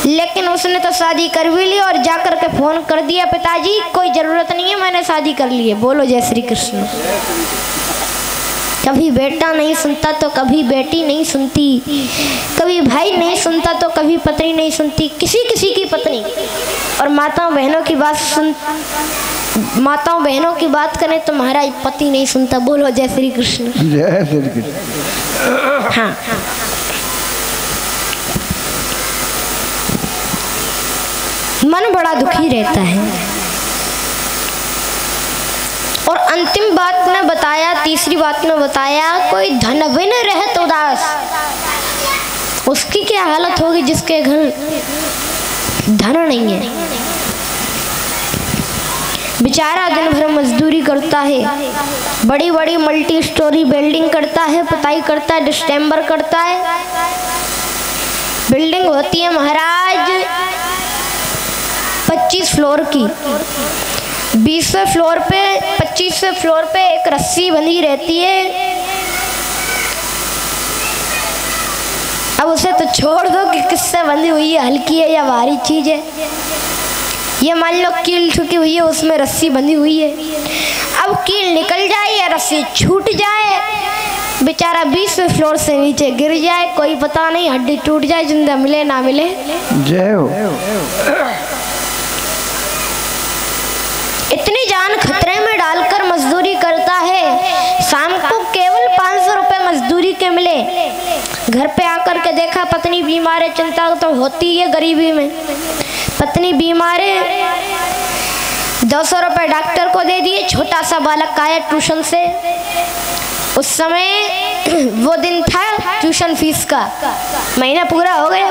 Speaker 1: लेकिन उसने तो शादी कर भी ली और जाकर के फोन कर दिया, पिताजी कोई जरूरत नहीं है, मैंने शादी कर ली है। बोलो जय श्री कृष्ण। कभी बेटा नहीं सुनता तो कभी बेटी नहीं सुनती, कभी भाई नहीं सुनता तो कभी पत्नी नहीं सुनती, किसी किसी की पत्नी और माताओं बहनों की बात करें तो महाराज पति नहीं सुनता। बोलो जय श्री कृष्ण।
Speaker 3: जय श्री कृष्ण।
Speaker 1: हाँ, मन बड़ा दुखी रहता है। और अंतिम बात में बताया, तीसरी बात में बताया, कोई धनविन रहत उदास, उसकी क्या हालत होगी जिसके घर धन नहीं है। बेचारा दिन भर मजदूरी करता है, बड़ी बड़ी मल्टी स्टोरी बिल्डिंग करता है, पुताई करता है, डिस्टेम्बर करता है। बिल्डिंग होती है महाराज 25 फ्लोर की, 20वें फ्लोर पे 25वें फ्लोर पे एक रस्सी बंधी रहती है। अब उसे तो छोड़ दो कि किससे बंधी हुई है, हल्की है या भारी चीज है। ये मान लो कील ठुकी हुई है, उसमें रस्सी बंधी हुई है। अब अब कील निकल जाए या रस्सी छूट जाए, बेचारा 20वें फ्लोर से नीचे गिर जाए, कोई पता नहीं, हड्डी टूट जाए, जिंदा मिले ना मिले।
Speaker 3: जय हो।
Speaker 1: इतनी जान खतरे में डालकर मजदूरी करता है। शाम को केवल 500 रुपए मजदूरी के मिले। घर पे आकर के देखा पत्नी बीमार है, चिंता तो होती है गरीबी में। पत्नी बीमार है, 200 रुपए डॉक्टर को दे दिए। छोटा सा बालक आया ट्यूशन से, उस समय वो दिन था ट्यूशन फीस का, महीना पूरा हो गया।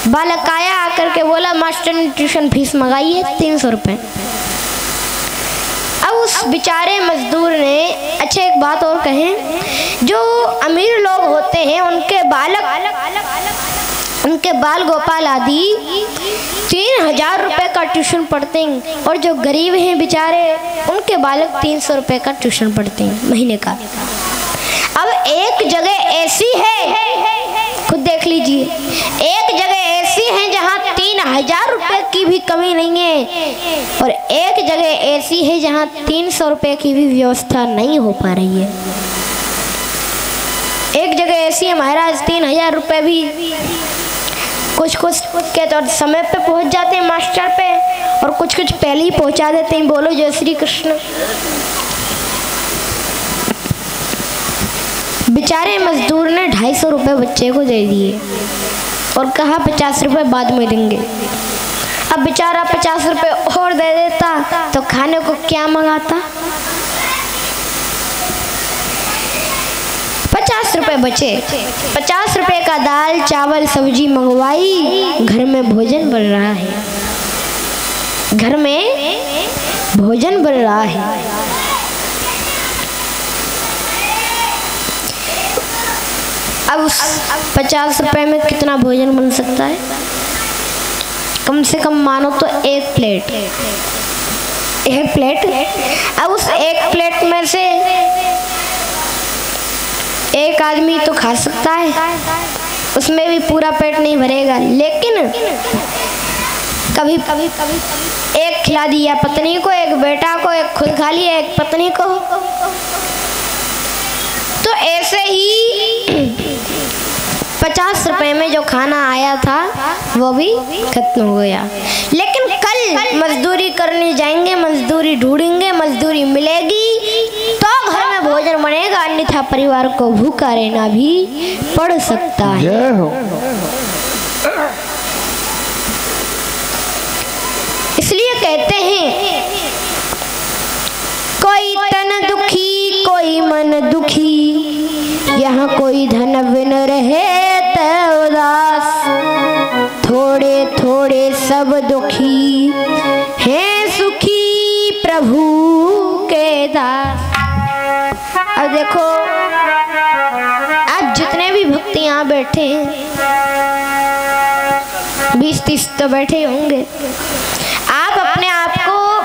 Speaker 1: बालक आया, आकर के बोला मास्टर ने ट्यूशन फीस मंगाई है 300 रुपए। अब उस बेचारे मजदूर ने, अच्छा एक बात और कहें, जो अमीर लोग होते हैं उनके बाल गोपाल आदि 3000 रुपए का ट्यूशन पढ़ते हैं, और जो गरीब हैं बेचारे उनके बालक 300 रुपए का ट्यूशन पढ़ते हैं महीने का। अब एक जगह ऐसी है, खुद देख लीजिए, एक जगह ऐसी है जहाँ 3000 रुपए की भी कमी नहीं है, और एक जगह ऐसी है जहाँ 300 रुपए की भी व्यवस्था नहीं हो पा रही है। एक जगह ऐसी है महाराज 3000 रुपए भी कुछ के तो समय पे पहुंच जाते हैं मास्टर पे, और कुछ पहले ही पहुंचा देते हैं। बोलो जय श्री कृष्ण। बेचारे मजदूर ने 250 रुपए बच्चे को दे दिए और कहा 50 रुपए बाद में देंगे। अब बेचारा 50 रुपए और दे देता तो खाने को क्या मंगाता। 50 रुपए बचे, 50 रुपए का दाल चावल सब्जी मंगवाई, घर में भोजन बन रहा है, घर में भोजन बन रहा है। अब उस 50 रुपए में कितना भोजन बन सकता है? कम से कम मानो तो एक प्लेट। अब उस एक प्लेट में से एक आदमी तो खा सकता है, उसमें भी पूरा पेट नहीं भरेगा, लेकिन कभी एक खिला दिया पत्नी को, एक बेटा को, एक खुद खा लिया, एक पत्नी को। तो ऐसे ही 50 रुपए में जो खाना आया था वो भी खत्म हो गया। लेकिन कल मजदूरी करने जाएंगे, मजदूरी ढूंढेंगे, मजदूरी मिलेगी तो घर में भोजन बनेगा, अन्यथा परिवार को भूखा रहना भी पड़ सकता है। इसलिए कहते हैं कोई तन दुखी कोई मन दुखी, यहाँ कोई धन बिन रहे तो उदास, थोड़े थोड़े सब दुखी हैं सुखी प्रभु के दास। अब देखो आज जितने भी भक्त यहाँ बैठे हैं, 20-30 तो बैठे होंगे, आप अपने आप को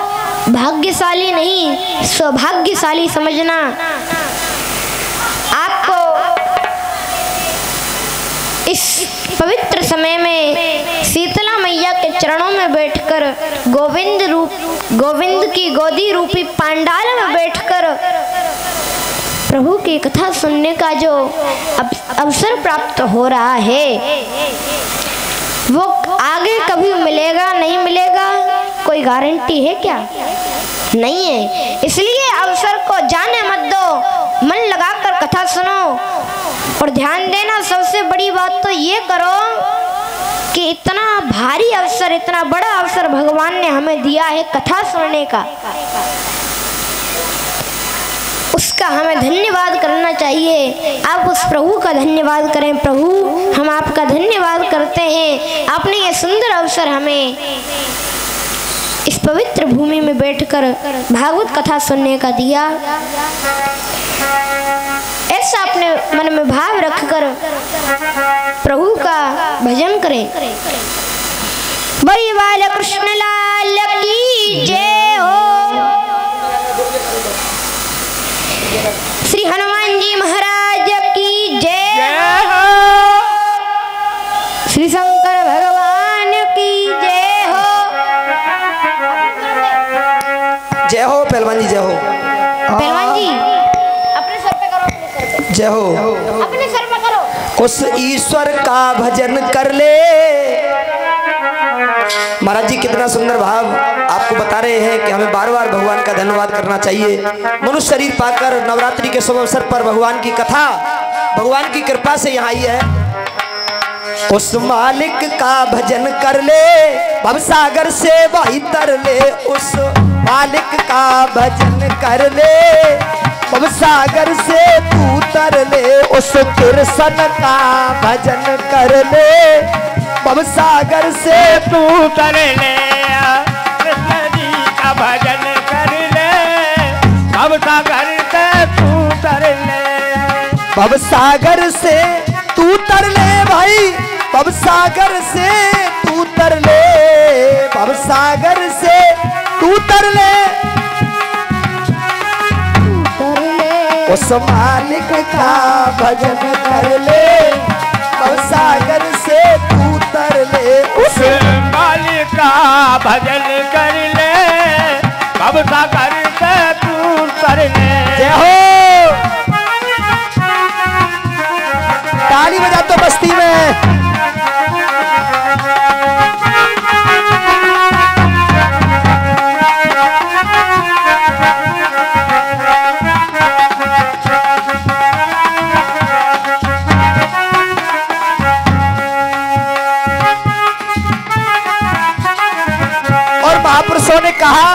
Speaker 1: भाग्यशाली नहीं सौभाग्यशाली समझना। आपको इस पवित्र समय में शीतला मैया के चरणों में बैठकर, गोविंद की गोदी रूपी पांडाल में बैठकर प्रभु की कथा सुनने का जो अवसर प्राप्त हो रहा है, वो आगे कभी मिलेगा नहीं मिलेगा कोई गारंटी है क्या? नहीं है। इसलिए अवसर को जाने मत दो, मन लगाकर कथा सुनो और ध्यान देना। सबसे बड़ी बात तो ये करो कि इतना भारी अवसर, इतना बड़ा अवसर भगवान ने हमें दिया है कथा सुनने का, उसका हमें धन्यवाद करना चाहिए। आप उस प्रभु का धन्यवाद करें। प्रभु हम आपका धन्यवाद करते हैं, आपने ये सुंदर अवसर हमें इस पवित्र भूमि में बैठकर भागवत कथा सुनने का दिया। ऐसा अपने मन में भाव रखकर प्रभु का भजन करें। बड़ी बाल कृष्ण लाल की जय हो। श्री हनुमान जी महाराज की जय हो। श्री शंकर भगवान की जय हो।
Speaker 3: जय हो पहलवान जी, जय हो। जय हो।
Speaker 1: अपने सर में करो।
Speaker 3: उस ईश्वर का भजन कर ले। महाराज जी कितना सुंदर भाव आपको बता रहे हैं कि हमें बार बार भगवान का धन्यवाद करना चाहिए। मनुष्य शरीर पाकर नवरात्रि के शुभ अवसर पर भगवान की कथा भगवान की कृपा से यहाँ आई है। उस मालिक का भजन कर ले, भवसागर से वही तर ले। उस मालिक का भजन कर ले, भवसागर से तू तर ले। उस कृष्ण का भजन कर ले, भवसागर से
Speaker 4: तू तर ले। कृष्ण जी का भजन कर ले, भवसागर से तू तर ले।
Speaker 3: भवसागर से तू तर ले भाई, भवसागर से तू तर ले। भवसागर से तू तर ले। उस मालिक का भजन कर ले, भवसागर से तू तर ले।
Speaker 4: उस मालिक का भजन कर ले, भवसागर से तू तर ले।
Speaker 3: जय हो। ताली बजा तो बस्ती में। महापुरुषों ने कहा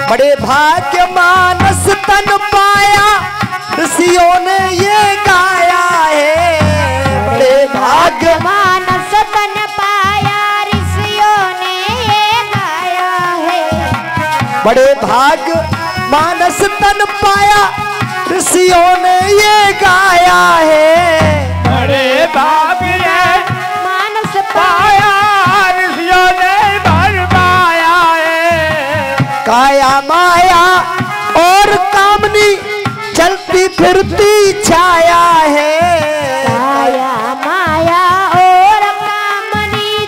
Speaker 3: बड़े भाग्य मानस तन पाया, ऋषियों ने ये गाया है। बड़े भाग्य
Speaker 1: मानस तन पाया, ऋषियों ने ये गाया है।
Speaker 3: बड़े भाग्य मानस तन पाया, ऋषियों ने ये गाया है।
Speaker 4: बड़े भाग्य
Speaker 1: मानस
Speaker 4: पाया, ऋषियों ने बरमाया है।
Speaker 3: काया माया और कामनी चलती फिरती छाया है।
Speaker 1: काया माया और कामनी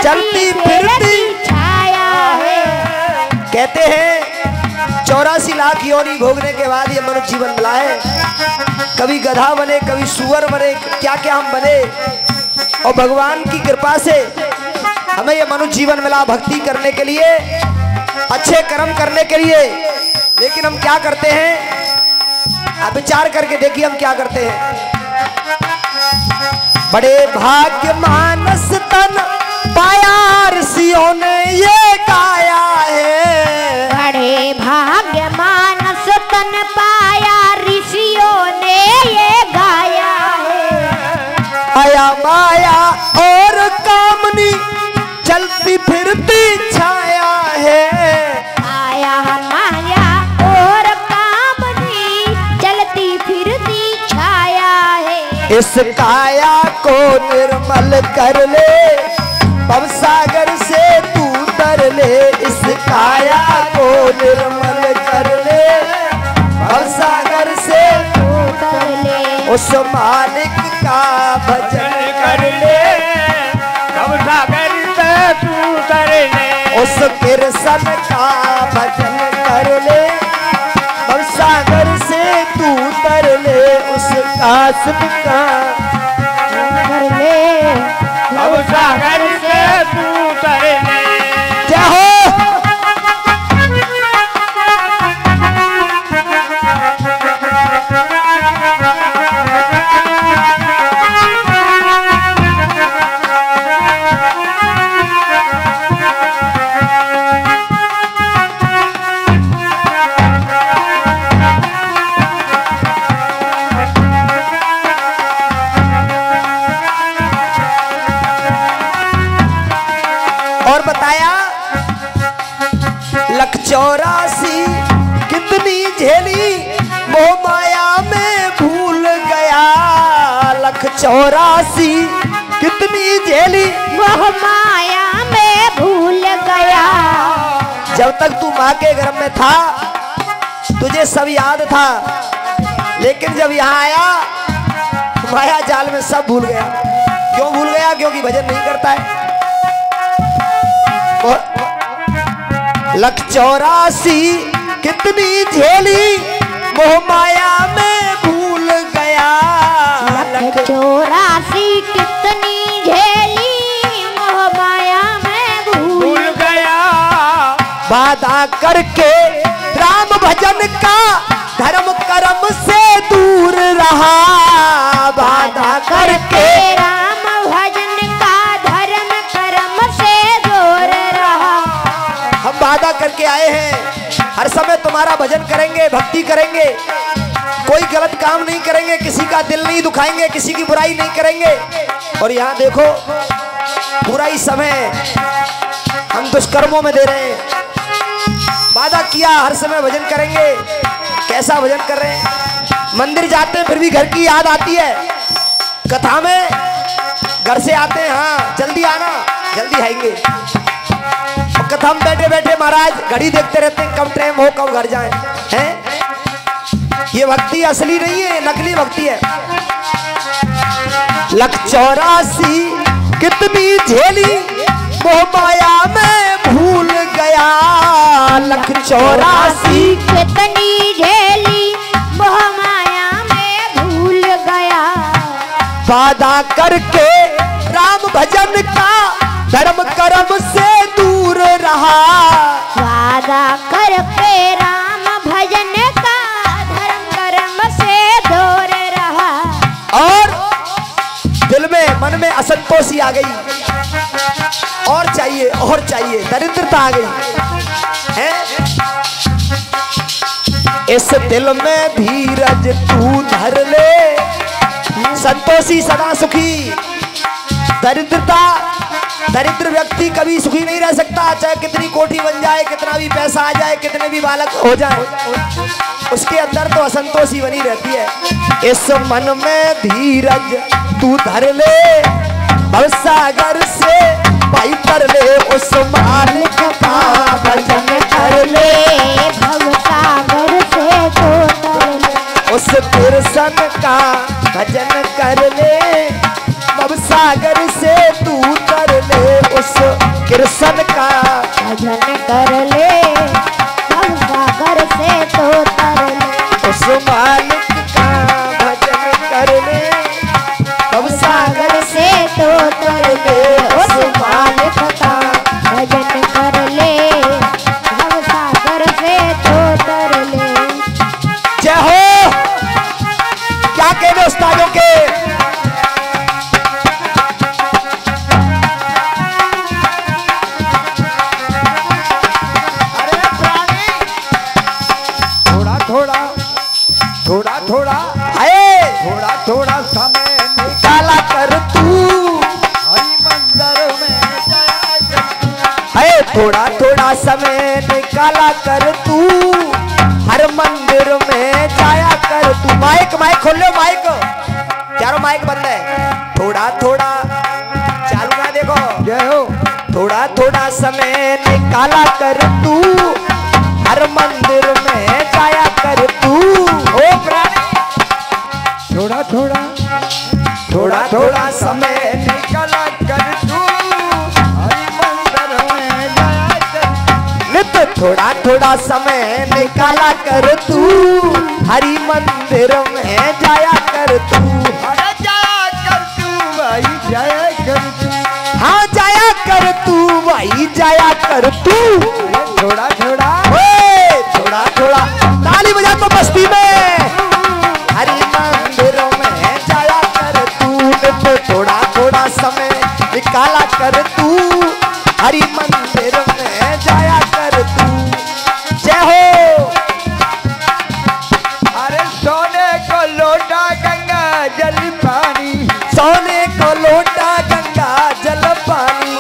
Speaker 1: चलती फिरती छाया है।
Speaker 3: कहते हैं 84 लाख योनि भोगने के बाद ये मनुष्य जीवन मिला है। कभी गधा बने, कभी सुअर बने, क्या क्या हम बने, और भगवान की कृपा से हमें ये मनुष्य जीवन मिला भक्ति करने के लिए, अच्छे कर्म करने के लिए। लेकिन हम क्या करते हैं, आप विचार करके देखिए हम क्या करते हैं। बड़े भाग्य मानस तन पाया, ऋषियों ने ये गाया है।
Speaker 1: बड़े भाग्य मानस तन पाया, ऋषियों ने ये गाया है।
Speaker 3: आया माया और कामनी चलती फिरती छाया है।
Speaker 1: आया माया और कामनी चलती फिरती छाया है।
Speaker 3: इस काया को निर्मल कर ले, भवसागर से तू तर ले। इस काया को निर्मल कर ले, भवसागर से
Speaker 1: तू तर ले।
Speaker 3: उस मालिक का भजन
Speaker 4: कर ले, भवसागर से तू तर ले।
Speaker 3: उस कृष्ण का भजन कर ले, भवसागर से तू तर ले। उस कासिम का
Speaker 1: कर ले,
Speaker 4: भवसागर से तू तर ले।
Speaker 3: जय हो। और बताया 184 कितनी झेली, मोह माया में भूल गया। 184 कितनी झेली,
Speaker 1: मोह माया में भूल गया।
Speaker 3: जब तक तू माँ के गर्भ में था तुझे सब याद था, लेकिन जब यहाँ आया माया जाल में सब भूल गया। क्यों भूल गया? क्योंकि भजन नहीं करता है। 184 कितनी झेली, मोह माया में भूल गया।
Speaker 1: चौरासी कितनी झेली मोह माया में भूल
Speaker 4: गया।
Speaker 3: वादा करके राम भजन का धर्म कर्म से दूर रहा। वादा करके
Speaker 1: राम भजन का धर्म कर्म से दूर रहा।
Speaker 3: हम वादा करके आए हैं हर समय तुम्हारा भजन करेंगे, भक्ति करेंगे, कोई गलत काम नहीं करेंगे, किसी का दिल नहीं दुखाएंगे, किसी की बुराई नहीं करेंगे। और यहाँ देखो पूरा ही समय हम दुष्कर्मों में दे रहे हैं। वादा किया हर समय भजन करेंगे, कैसा भजन कर रहे हैं। मंदिर जाते हैं फिर भी घर की याद आती है। कथा में घर से आते हैं, हाँ जल्दी आना, जल्दी आएंगे। और कथा में बैठे बैठे महाराज घड़ी देखते रहते हैं, कब टाइम हो, कब घर जाएं। हैं ये भक्ति असली नहीं है, नकली भक्ति है। लख 84 कितनी झेली मोह माया में भूल गया। लख 84
Speaker 1: कितनी झेली मोह माया में भूल गया।
Speaker 3: वादा करके राम भजन का धर्म कर्म से दूर रहा।
Speaker 1: वादा करके राम भजन का धर्म कर्म से दूर रहा।
Speaker 3: और दिल में मन में असंतोषी आ गई, और चाहिए और चाहिए, दरिद्रता आ गई है। इस दिल में धीरज तू धर ले, संतोषी सदा सुखी। दरिद्र व्यक्ति कभी सुखी नहीं रह सकता, चाहे कितनी कोठी बन जाए, कितना भी पैसा आ जाए, कितने भी बालक हो जाए, उसके अंदर तो असंतोषी बनी रहती है। इस मन में धीरज तू धर ले, भवसागर से भाई कर ले, उस मालिक का भजन कर ले।
Speaker 1: भवसागर से तो तर ले,
Speaker 3: उस कृष्ण का भजन कर ले, भवसागर से तू तर ले, उस कृष्ण का
Speaker 1: भजन कर ले। भवसागर से तो तर ले,
Speaker 3: उस मालिक का भजन कर ले, भवसागर
Speaker 1: से तो तर ले। उस मालिक का भजन कर ले, भवसागर से तो तर ले।
Speaker 3: जय हो। क्या कहने उस्तादों के। थोड़ा समय निकाला कर तू हरि मंदिर में जाया कर। है थोड़ा समय निकाला कर तू हर मंदिर में जाया कर तू। माइक खोल लो, माइक चारों माइक बंद है। थोड़ा चालू ना देखो। जय हो। थोड़ा समय निकाला कर तू हर मंदिर में जाया कर तू। ओ प्राणी थोड़ा समय निकाला कर तू हरि मंदिर में जाया कर। नित्य थोड़ा समय निकाला कर तू हरि मंदिर में जाया कर तू। अरे जाया कर तू भाई, जाया कर तू। हाँ जाया कर तू भाई, जाया कर तू। थोड़ा ताली बजा तो बस्ती में हरि मंदिर में जाया कर तू। थोड़ा समय निकाला कर तू हरि मंदिर में जाया कर तू। जय हो। अरे सोने को लोटा गंगा जल पानी, सोने को लोटा गंगा जल पानी।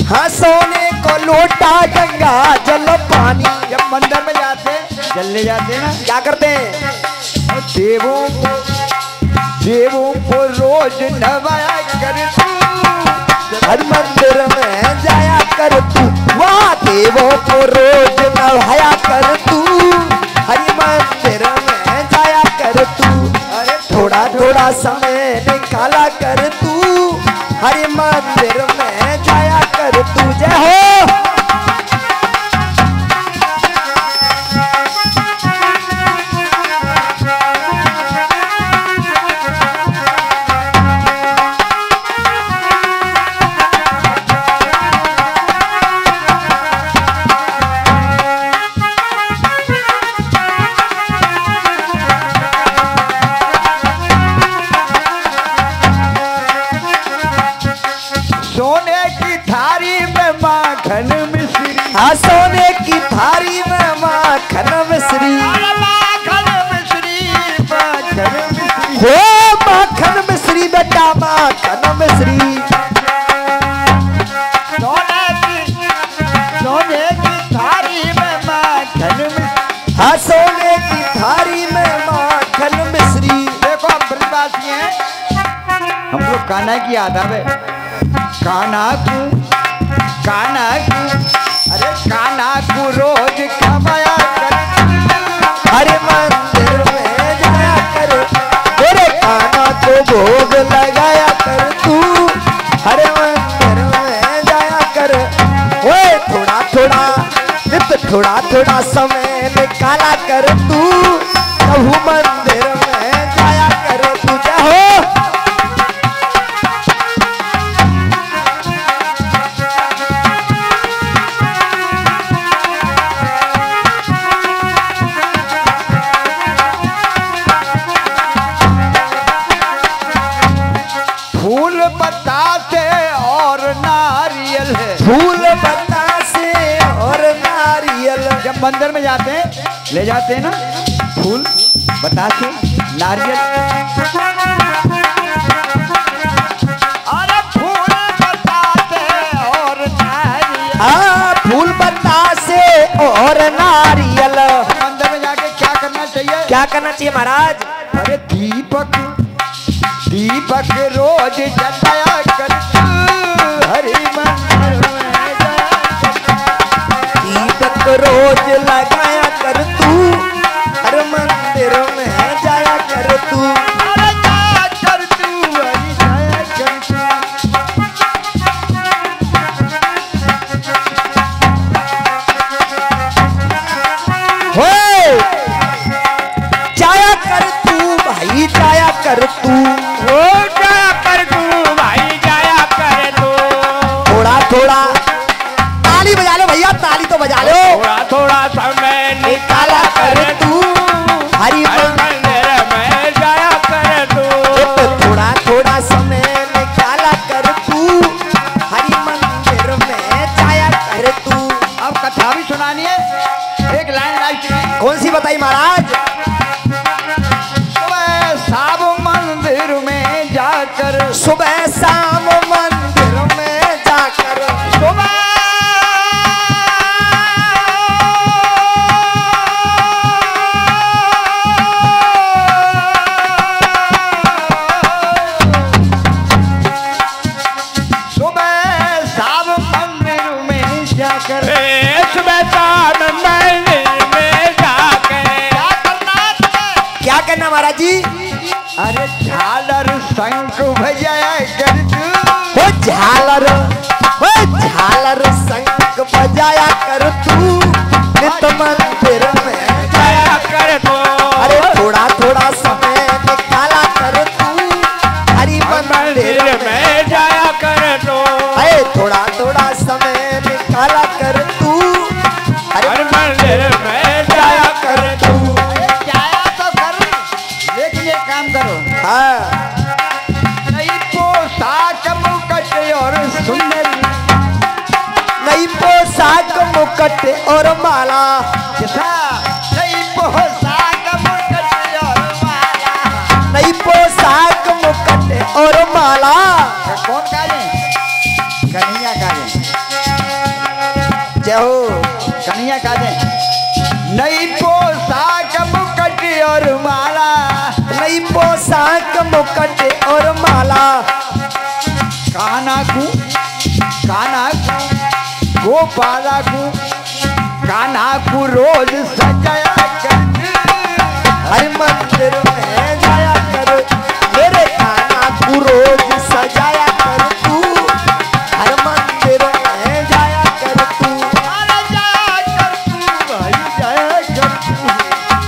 Speaker 3: हाँ सोने को लोटा गंगा जल पानी। जब मंदिर में जाते जल ले जाते हैं ना, क्या करते हैं? देवों को रोज नवाया कर तू हर मंदिर में जाया कर तू। वाह देवों को रोज नवाया कर तू हरि मंदिर में जाया कर तू। अरे थोड़ा समय निकाला कर तू हरि हाँ सोने की थारी में माखन मिश्री,
Speaker 4: माखन मिश्री, माखन मिश्री,
Speaker 3: हो माखन मिश्री बेटा माखन मिश्री।
Speaker 4: सोने की थारी में माखन मिश्री,
Speaker 3: हाँ सोने की थारी में माखन मिश्री।
Speaker 4: देखो हम ब्रजवासी हैं, हमको कान्हा की आदत है। कान्हा को अरे कान्हा को रोज खवाया कर,
Speaker 3: हरे मंदिर में जाया कर, मेरे कान्हा को भोग लगाया कर तू, हरे मंदिर में जाया कर। ओए थोड़ा थोड़ा नित थोड़ा थोड़ा समय निकाला कर तू, प्रभु मंदिर में जाया कर तू। जय हो
Speaker 4: फूल बताते और नारियल है,
Speaker 3: फूल बतासे और नारियल।
Speaker 4: जब मंदिर में जाते हैं ले जाते हैं ना फूल बतासे नारियल। अरे फूल बताते और नारियल,
Speaker 3: हाँ फूल बतासे और नारियल।
Speaker 4: मंदिर में जाके क्या करना चाहिए?
Speaker 3: क्या करना चाहिए महाराज?
Speaker 4: अरे दीपक रोज जलाया कर, हरि मंदिर में जाया कर।
Speaker 3: दीपक रोज लगाया कर तू, हर मंदिर में जाया कर तू।
Speaker 4: अरे जाया कर तू, हरि जाया कर तू।
Speaker 3: हो जाया कर तू भाई जाया कर तू,
Speaker 4: हो जाया कर तू भाई जाया कर तू।
Speaker 3: थोड़ा थोड़ा ताली बजा लो भैया, ताली तो बजा लो।
Speaker 4: थोड़ा थोड़ा समय
Speaker 3: निकाला कर तू, हरि
Speaker 4: मंदिर में जाया कर तू।
Speaker 3: थोड़ा थोड़ा समय निकाला कर तू, हरि मंदिर में जाया कर तू।
Speaker 4: अब कथा भी सुनानी है, एक लाइन लाइट
Speaker 3: कौन सी बताई महाराज?
Speaker 4: साब मंदिर में जाकर,
Speaker 3: सुबह शाम मंदिर में जाकर,
Speaker 4: सुबह शाम मंदिर में जाकर, सुबह शाम मंदिर में जाकर क्या करना?
Speaker 3: क्या करना महाराज जी?
Speaker 4: अरे झालर शंख बजाया कर तू,
Speaker 3: वो झालर शंख बजाया कर तू, नित मंदिर में
Speaker 4: जाया कर तू।
Speaker 3: अरे थोड़ा थोड़ा समय निकाला कर तू, हरि मंदिर
Speaker 4: में जाया कर तू।
Speaker 3: अरे थोड़ा थोड़ा समय निकाला कर तू, हरि
Speaker 4: मंदिर में जाया कर तू। जाया तो कर, लेकिन ये काम करो,
Speaker 3: हाँ
Speaker 4: नई पोशाक मुकुट और सुंदर,
Speaker 3: नई पोशाक मुकुट और माला,
Speaker 4: कैसा? नई पोशाक मुकुट और माला,
Speaker 3: नई पोशाक मुकुट और माला।
Speaker 4: कौन काजे? कन्हैया काजे,
Speaker 3: जय हो
Speaker 4: कन्हैया काजे। नई पोशाक मुकुट और माला,
Speaker 3: नई पोशाक मुकुट और माला।
Speaker 4: कान्हा को गोपाला को कान्हा को रोज सजाया कर,
Speaker 3: हर मंदिर में जाया कर, मेरे कान्हा को रोज सजाया कर तू, हर मंदिर में जाया कर तू।
Speaker 4: अरे जाया कर तू भाई जाया कर तू,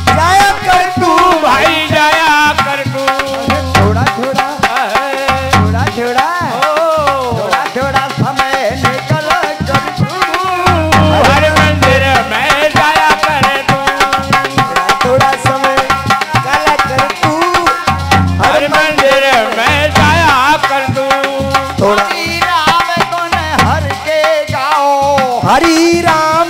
Speaker 3: जाया कर तू
Speaker 4: भाई जाया कर तू। थोड़ा थोड़ा समय निकल कर तू, हर मंदिर में जाया कर तू।
Speaker 3: थोड़ा समय काला कर तू,
Speaker 4: हर मंदिर में जाया कर तू।
Speaker 3: थोड़ा
Speaker 4: हरि राम गुण हर के गाओ,
Speaker 3: हरि राम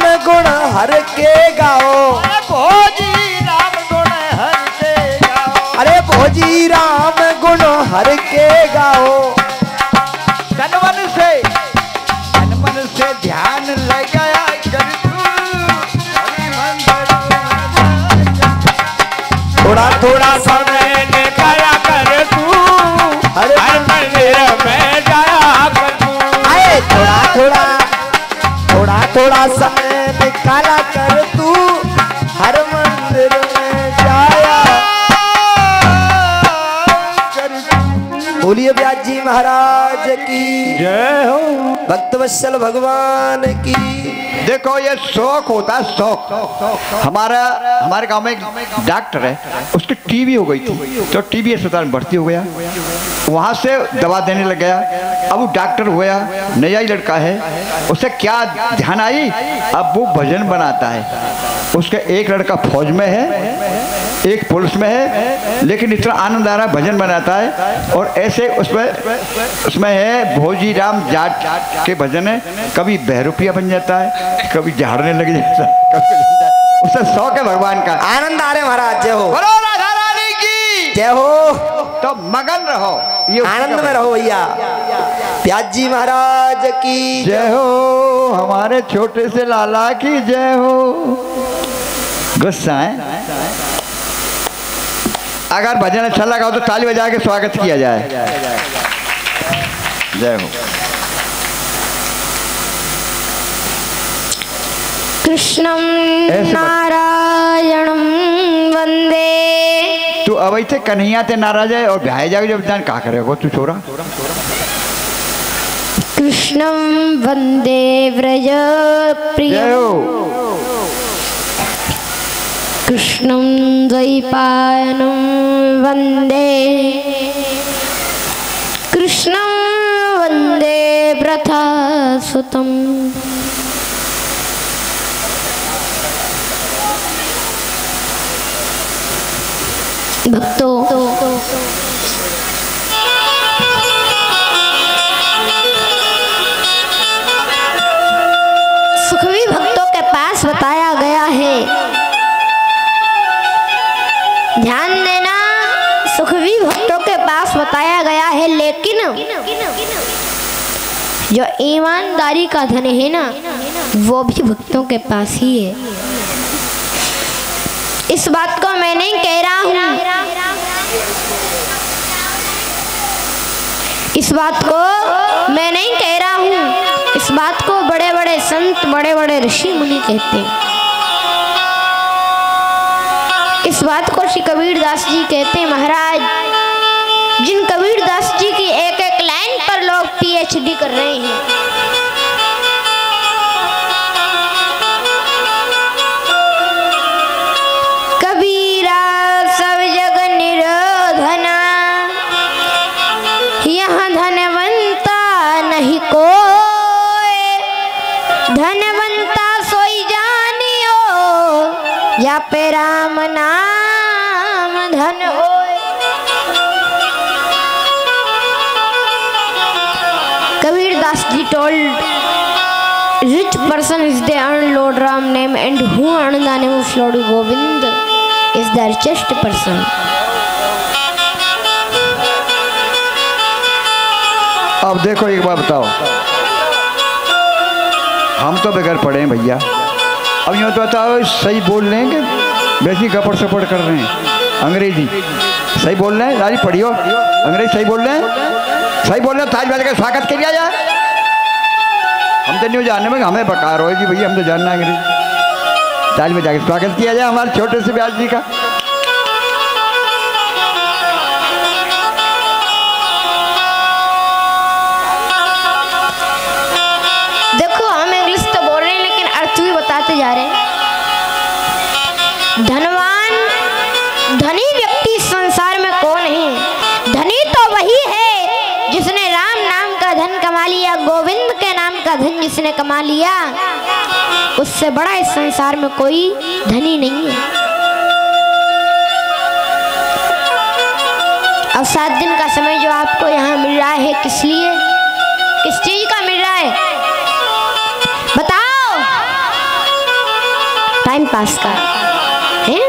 Speaker 3: भोजी राम गुण हर के गाओ। तन मन से ध्यान लगाया कर तू हरि मंदिर में। थोड़ा थोड़ा
Speaker 4: समय निकाला कर तू हर मंदिर में जाया कर तू।
Speaker 3: आए थोड़ा समय निकाला कर तू हर मंदिर में जाया कर। बोलिए व्यास जी महाराज की
Speaker 4: जय हो।
Speaker 3: भक्तवत्सल भगवान की। देखो ये शौक होता है, शौक। हमारे गांव में एक डॉक्टर है, उसकी टीबी हो गई थी, तो टीबी अस्पताल में भर्ती हो गया, वहां से दवा देने लग गया। अब वो डॉक्टर हुआ, नया ही लड़का है, उसे क्या ध्यान आई, अब वो भजन बनाता है। उसका एक लड़का फौज में है, एक पुलिस में है, लेकिन इतना आनंद आ रहा है, भजन बनाता है। और ऐसे उसमें है भोजी राम जाट के भजन है, कभी बहरूपिया बन जाता है, कभी झाड़ने लग जाता है, उससे शौक है भगवान का। आनंद आ रहे महाराज, जय हो। बोलो राधा रानी की जय हो। तो मगन रहो, ये आनंद में रहो भैया। व्यास जी महाराज की जय हो। हमारे छोटे से लाला की जय हो। गुस्सा है, अगर भजन अच्छा लगा हो तो ताली बजा के स्वागत किया जाए। जय हो।
Speaker 1: कृष्णं नारायणं वंदे।
Speaker 3: तू अब ऐसे कन्हैया ते नाराज है और ब्याह जाओ, जब जान का करेगा तू छोरा।
Speaker 1: कृष्णं वंदे व्रज प्रियं, कृष्णं द्वैपायनं वंदे, कृष्णं वंदे व्रतासुतं। भक्तों, सुखवी भक्तों के पास बताया गया है, ध्यान देना, सुखवी भक्तों के पास बताया गया है, लेकिन जो ईमानदारी का धन है ना, वो भी भक्तों के पास ही है। इस बात को मैं नहीं कह रहा हूँ, इस बात को मैं नहीं कह रहा हूँ, इस बात को बड़े बड़े संत, बड़े बड़े ऋषि मुनि कहते हैं। इस बात को श्री कबीरदास जी कहते हैं। महाराज, जिन कबीरदास जी की एक एक लाइन पर लोग पीएचडी कर रहे हैं। कबीरा सब जग निरोधना, यहाँ धनवंता नहीं कोई, धनवंता सोई जानियो, या पे राम नाम धन होए। Kabirdas ji told, rich person is the earned Lord Ram name, and who earned the name of Lord Govind is the richest person.
Speaker 3: अब देखो एक बात बताओ, हम तो बगैर पढ़े हैं भैया, अब यूँ तो बताओ सही बोल रहे हैं कि वैसी गपड़ सपड़ कर रहे हैं। अंग्रेजी सही बोल रहे हैं, राजी पढ़ियो, अंग्रेजी सही बोल रहे हैं, सही बोल रहे हैं। ताज बजा के स्वागत किया जाए, हम तो नहीं जानने में, हमें बकार हो जी भैया, हम तो जानना अंग्रेजी। ताज बजा के स्वागत किया जाए हमारे छोटे से व्यास जी का।
Speaker 1: देखो हम इंग्लिश तो बोल रहे हैं, लेकिन अर्थ भी बताते जा रहे हैं। धनवान, धनी व्यक्ति संसार में कौन है? धनी तो वही है जिसने राम नाम का धन कमा लिया, गोविंद के नाम का धन जिसने कमा लिया, उससे बड़ा इस संसार में कोई धनी नहीं है। अब 7 दिन का समय जो आपको यहाँ मिल रहा है, किस लिए, किस चीज का मिल रहा है बताओ? टाइम पास का है।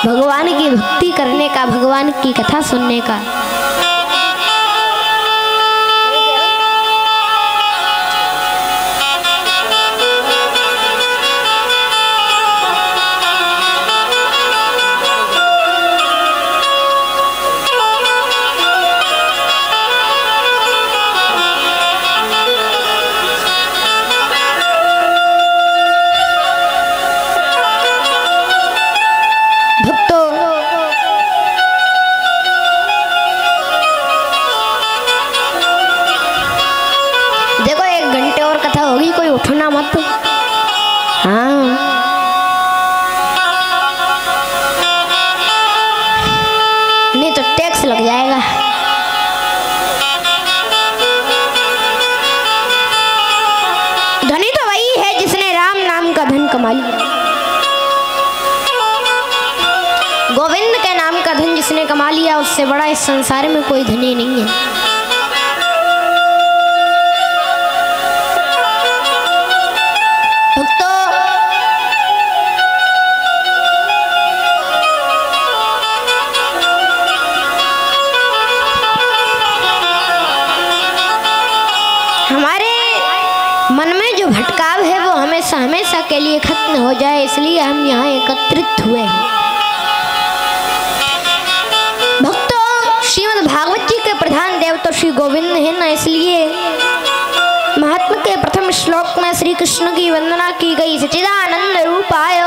Speaker 1: भगवान की भक्ति करने का, भगवान की कथा सुनने का। उठना मत। हाँ, नहीं तो टैक्स लग जाएगा। धनी तो वही है जिसने राम नाम का धन कमा लिया। गोविंद के नाम का धन जिसने कमा लिया, उससे बड़ा इस संसार में कोई धनी नहीं है। भटकाव है वो हमेशा हमेशा के लिए खत्म हो जाए, इसलिए हम यहाँ एकत्रित हुए हैं। भक्तों, श्रीमद् भागवत जी के प्रधान देव तो श्री गोविंद है ना, इसलिए महात्मा के प्रथम श्लोक में श्री कृष्ण की वंदना की गई। सच्चिदानंद रूपाय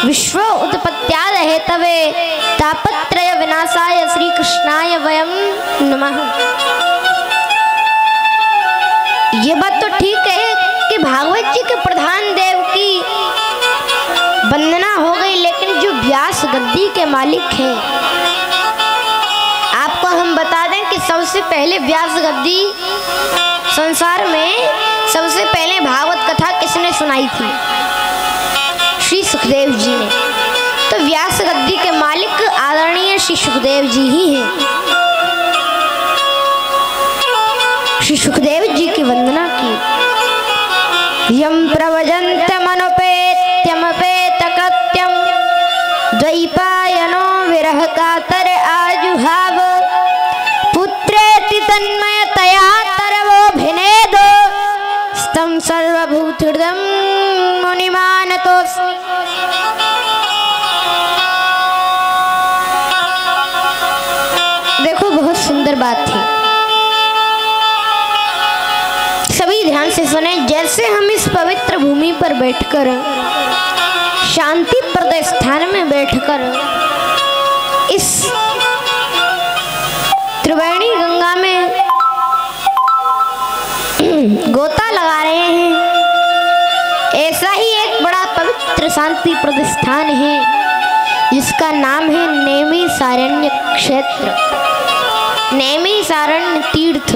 Speaker 1: विश्व उत्पत्त्याद हेतवे तापत्रय विनाशाय श्री कृष्णाय वयम नमः। ये बात तो ठीक है कि भागवत जी के प्रधान देव की वंदना हो गई, लेकिन जो व्यास गद्दी के मालिक हैं, आपको हम बता दें कि सबसे पहले व्यास गद्दी संसार में सबसे पहले भागवत कथा किसने सुनाई थी? श्री सुखदेव जी ने। तो व्यास गद्दी के मालिक आदरणीय श्री सुखदेव जी ही हैं। श्री सुखदेव जी की वंदना की। यम प्रवजन्तमनुपेत्यमपेत कृत्यम द्वैपायनो विरह कातर आजुहाव पुत्रेति तन्मयतया तरवो भिनेदो स्तम सर्वभूतहृदं मुनिमानतोऽस्मि। देखो, बहुत सुंदर बात थी। सभी ध्यान से सुने। जैसे हम इस पवित्र भूमि पर बैठकर, शांति प्रद स्थान में बैठकर इस त्रिवेणी गंगा में गोता लगा रहे हैं, ऐसा ही एक बड़ा पवित्र शांति प्रद स्थान है जिसका नाम है नैमिषारण्य क्षेत्र, नैमिषारण्य तीर्थ,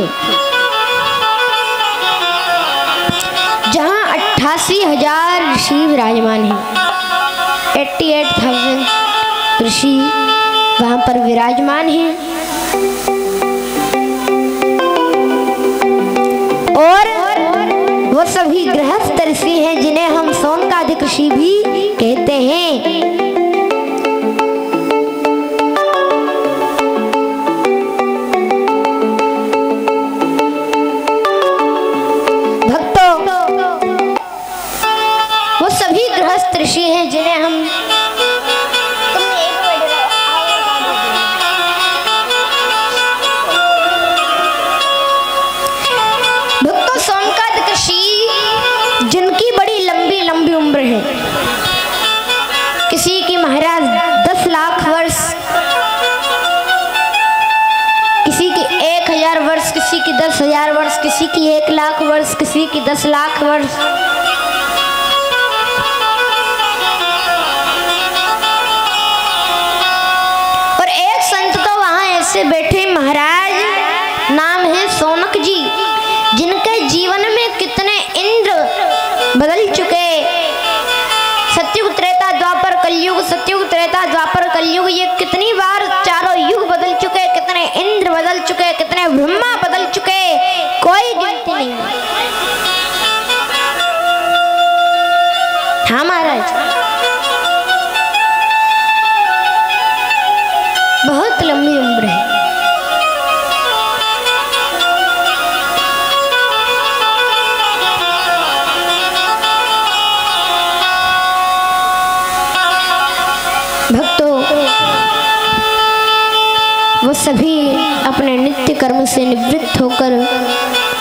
Speaker 1: जहाँ 88,000 ऋषि विराजमान हैं। 88,000 ऋषि वहाँ पर विराजमान हैं। और वो सभी गृहस्थ ऋषि हैं जिन्हें हम शौनकादिक ऋषि भी कहते हैं। ऋषि हैं जिन्हें हम भक्तों शौनकादिक ऋषि, जिनकी बड़ी लंबी लंबी उम्र है। किसी की महाराज 10 लाख वर्ष, किसी की 1,000 वर्ष, किसी की 10,000 वर्ष, किसी की 1 लाख वर्ष, किसी की 10 लाख वर्ष। से बैठे महाराज, नाम है शौनक जी, जिनके जीवन में कितने इंद्र बदल चुके। सतयुग, त्रेता, द्वापर, कलयुग, सतयुग, त्रेता, द्वापर, कलयुग, ये कितनी बार चारों युग बदल चुके, कितने इंद्र बदल चुके, कितने ब्रह्मा बदल चुके, कोई गिनती नहीं। हाँ महाराज, बहुत लंबी उम्र है। भक्तों, वो सभी अपने नित्य कर्म से निवृत्त होकर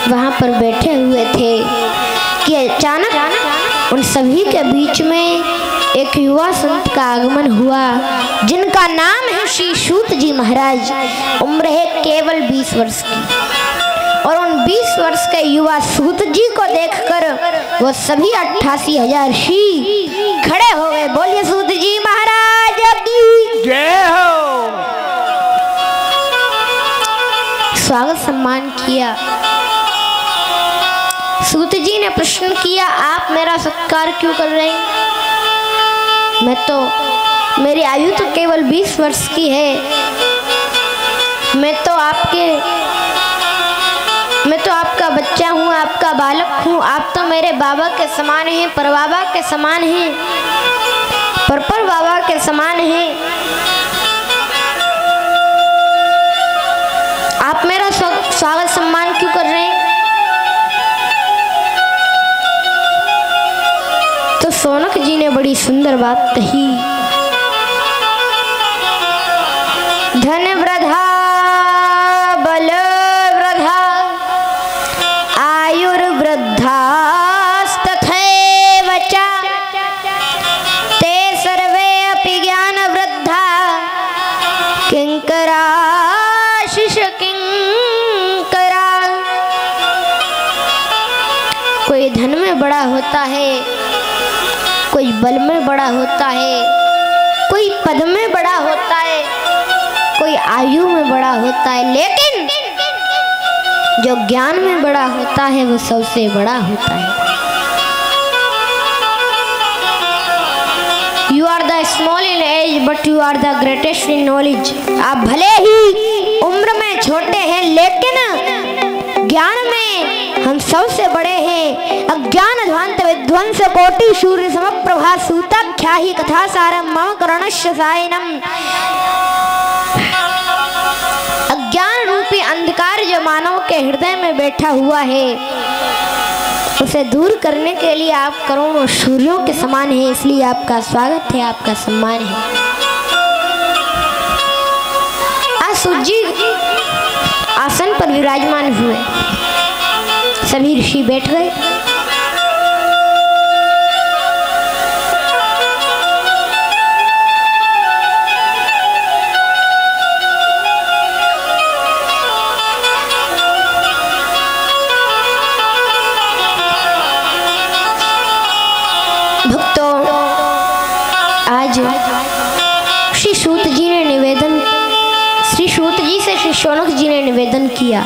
Speaker 1: वहाँ पर बैठे हुए थे कि अचानक उन सभी के बीच में एक युवा संत का आगमन हुआ, जिनका नाम है श्री सूत जी महाराज। उम्र है केवल 20 वर्ष की, और उन 20 वर्ष के युवा सूत जी को देखकर वो सभी 88,000 ऋषि खड़े हो गए। बोलिए सूत जी महाराज की
Speaker 4: जय हो।
Speaker 1: स्वागत सम्मान किया। सूत जी ने प्रश्न किया, आप मेरा सत्कार क्यों कर रहे हैं? मेरी आयु तो केवल 20 वर्ष की है। मैं तो आपका बच्चा हूँ, आपका बालक हूँ। आप तो मेरे बाबा के समान हैं, परबाबा के समान हैं, पर बाबा के समान हैं। आप मेरा स्वागत सम्मान क्यों कर रहे हैं? तो सोनक जी ने बड़ी सुंदर बात कही। धन वृद्धा बल वृद्धा आयुर्वृद्धा तथैव च ते सर्वे अपि ज्ञान वृद्धा किंकरा शिष किंकरा। कोई धन में बड़ा होता है, कोई बल में बड़ा होता है, कोई पद में बड़ा होता है, कोई आयु में बड़ा होता है, लेकिन जो ज्ञान में बड़ा होता है वो सबसे बड़ा होता है। You are the small in age but you are the greatest in knowledge। आप भले ही उम्र में छोटे हैं, लेकिन ज्ञान में हम सबसे बड़े हैं। अज्ञान ध्वांत विध्वंस कोटि सूर्य समप्रभा सूताख्या ही कथा सारम मम करुणस्य सायनम। अज्ञान रूपी अंधकार जो मानव के हृदय में बैठा हुआ है, उसे दूर करने के लिए आप करोड़ों सूर्यों के समान हैं। इसलिए आपका स्वागत है, आपका सम्मान है। आज सूत जी आसन पर विराजमान हुए, सभी ऋषि बैठ गए। भक्तों, आज श्री सूत जी ने निवेदन, श्री सूत जी से श्री शौनक जी ने निवेदन किया,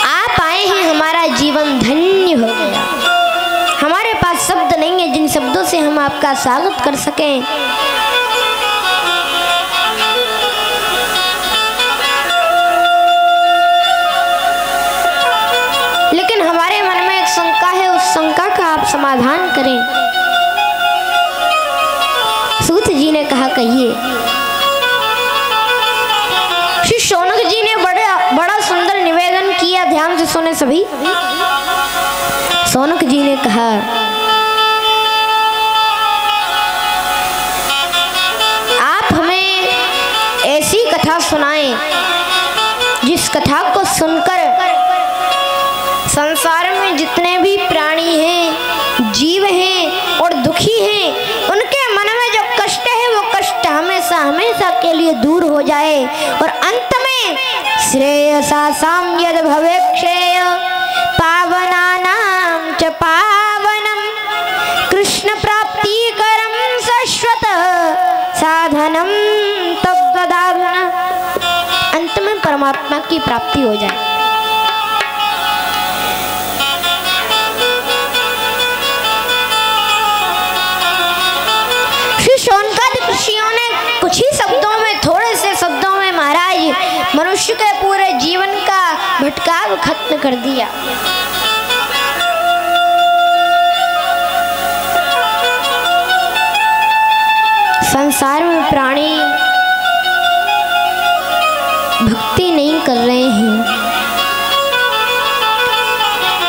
Speaker 1: आप आए हैं, हमारा जीवन धन्य हो गया। हमारे पास शब्द नहीं है जिन शब्दों से हम आपका स्वागत कर सकें। लेकिन हमारे मन में एक शंका है, उस शंका का आप समाधान करें। सूत जी ने कहा, कहिए। श्री शौनक जी ने बड़ा सुंदर निवेदन किया, ध्यान से सुने सभी। शौनक जी ने कहा, आप हमें ऐसी कथा सुनाएं जिस कथा को सुनकर संसार में जितने भी प्राणी हैं, जीव हैं और दुखी हैं, उनके मन में जो कष्ट है वो कष्ट हमेशा हमेशा के लिए दूर हो जाए, और अंत में श्रेयसा साम्यद भवेक्षेय पावनानां च पावनम कृष्ण प्राप्ति करम शाश्वत साधनम तद्वदारुण। अंत में परमात्मा की प्राप्ति हो जाए। शौनकादि ऋषियों ने कुछ ही शब्दों में, थोड़े से शब्दों में महाराज मनुष्य के पूरे जीवन का भटकाव खत्म कर दिया। संसार में प्राणी भक्ति नहीं कर रहे हैं,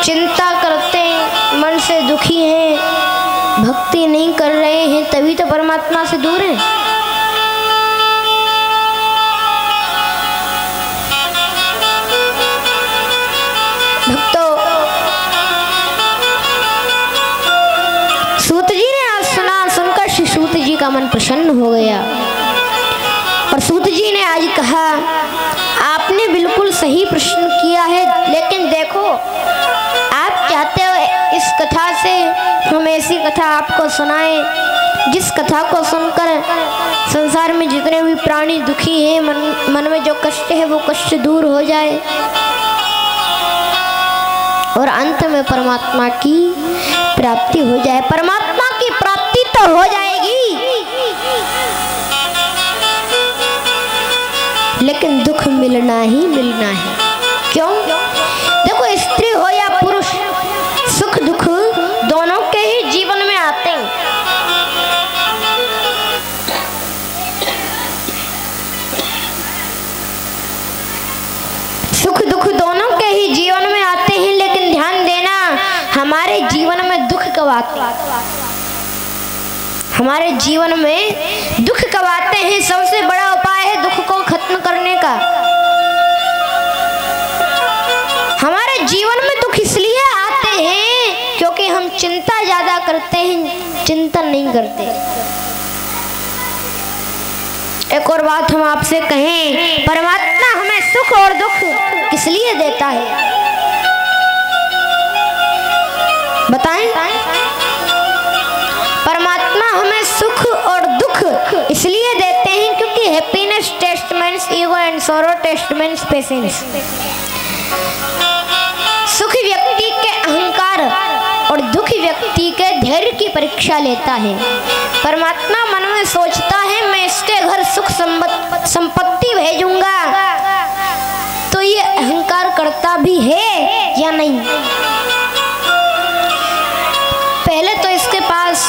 Speaker 1: चिंता करते हैं, मन से दुखी हैं, भक्ति नहीं कर रहे हैं, तभी तो परमात्मा से दूर हैं। भक्तों, सूत जी ने आज सुना, सुनकर श्री सूत जी का मन प्रसन्न हो गया और सूत जी ने आज कहा, आपने बिल्कुल सही प्रश्न किया है, लेकिन देखो आप चाहते हो इस कथा से हम ऐसी कथा आपको सुनाएं जिस कथा को सुनकर संसार में जितने भी प्राणी दुखी हैं, मन में जो कष्ट है वो कष्ट दूर हो जाए और अंत में परमात्मा की प्राप्ति हो जाए। परमात्मा की प्राप्ति तो हो जाएगी, लेकिन दुख मिलना ही मिलना है। क्यों? देखो, स्त्री हो या पुरुष, सुख दुख दोनों के ही जीवन में आते हैं। सुख दुख दोनों के ही जीवन में आते हैं, लेकिन ध्यान देना, हमारे जीवन में दुख कब आते हैं? हमारे जीवन में दुख कब आते हैं? सबसे बड़ा उपाय है दुख को खत्म करने का। हमारे जीवन में दुख इसलिए आते हैं क्योंकि हम चिंता ज्यादा करते हैं, चिंतन नहीं करते। एक और बात हम आपसे कहें, परमात्मा हमें सुख और दुख किस लिए देता है? बताएं। परमात्मा हमें सुख और दुख इसलिए देते हैं क्योंकि happiness testaments ego and sorrow testaments patience. सुख व्यक्ति के अहंकार और दुख व्यक्ति के धैर्य की परीक्षा लेता है। परमात्मा मन में सोचता है मैं इसके घर सुख संपत्ति भेजूंगा, तो ये अहंकार करता भी है या नहीं? पहले तो इसके पास,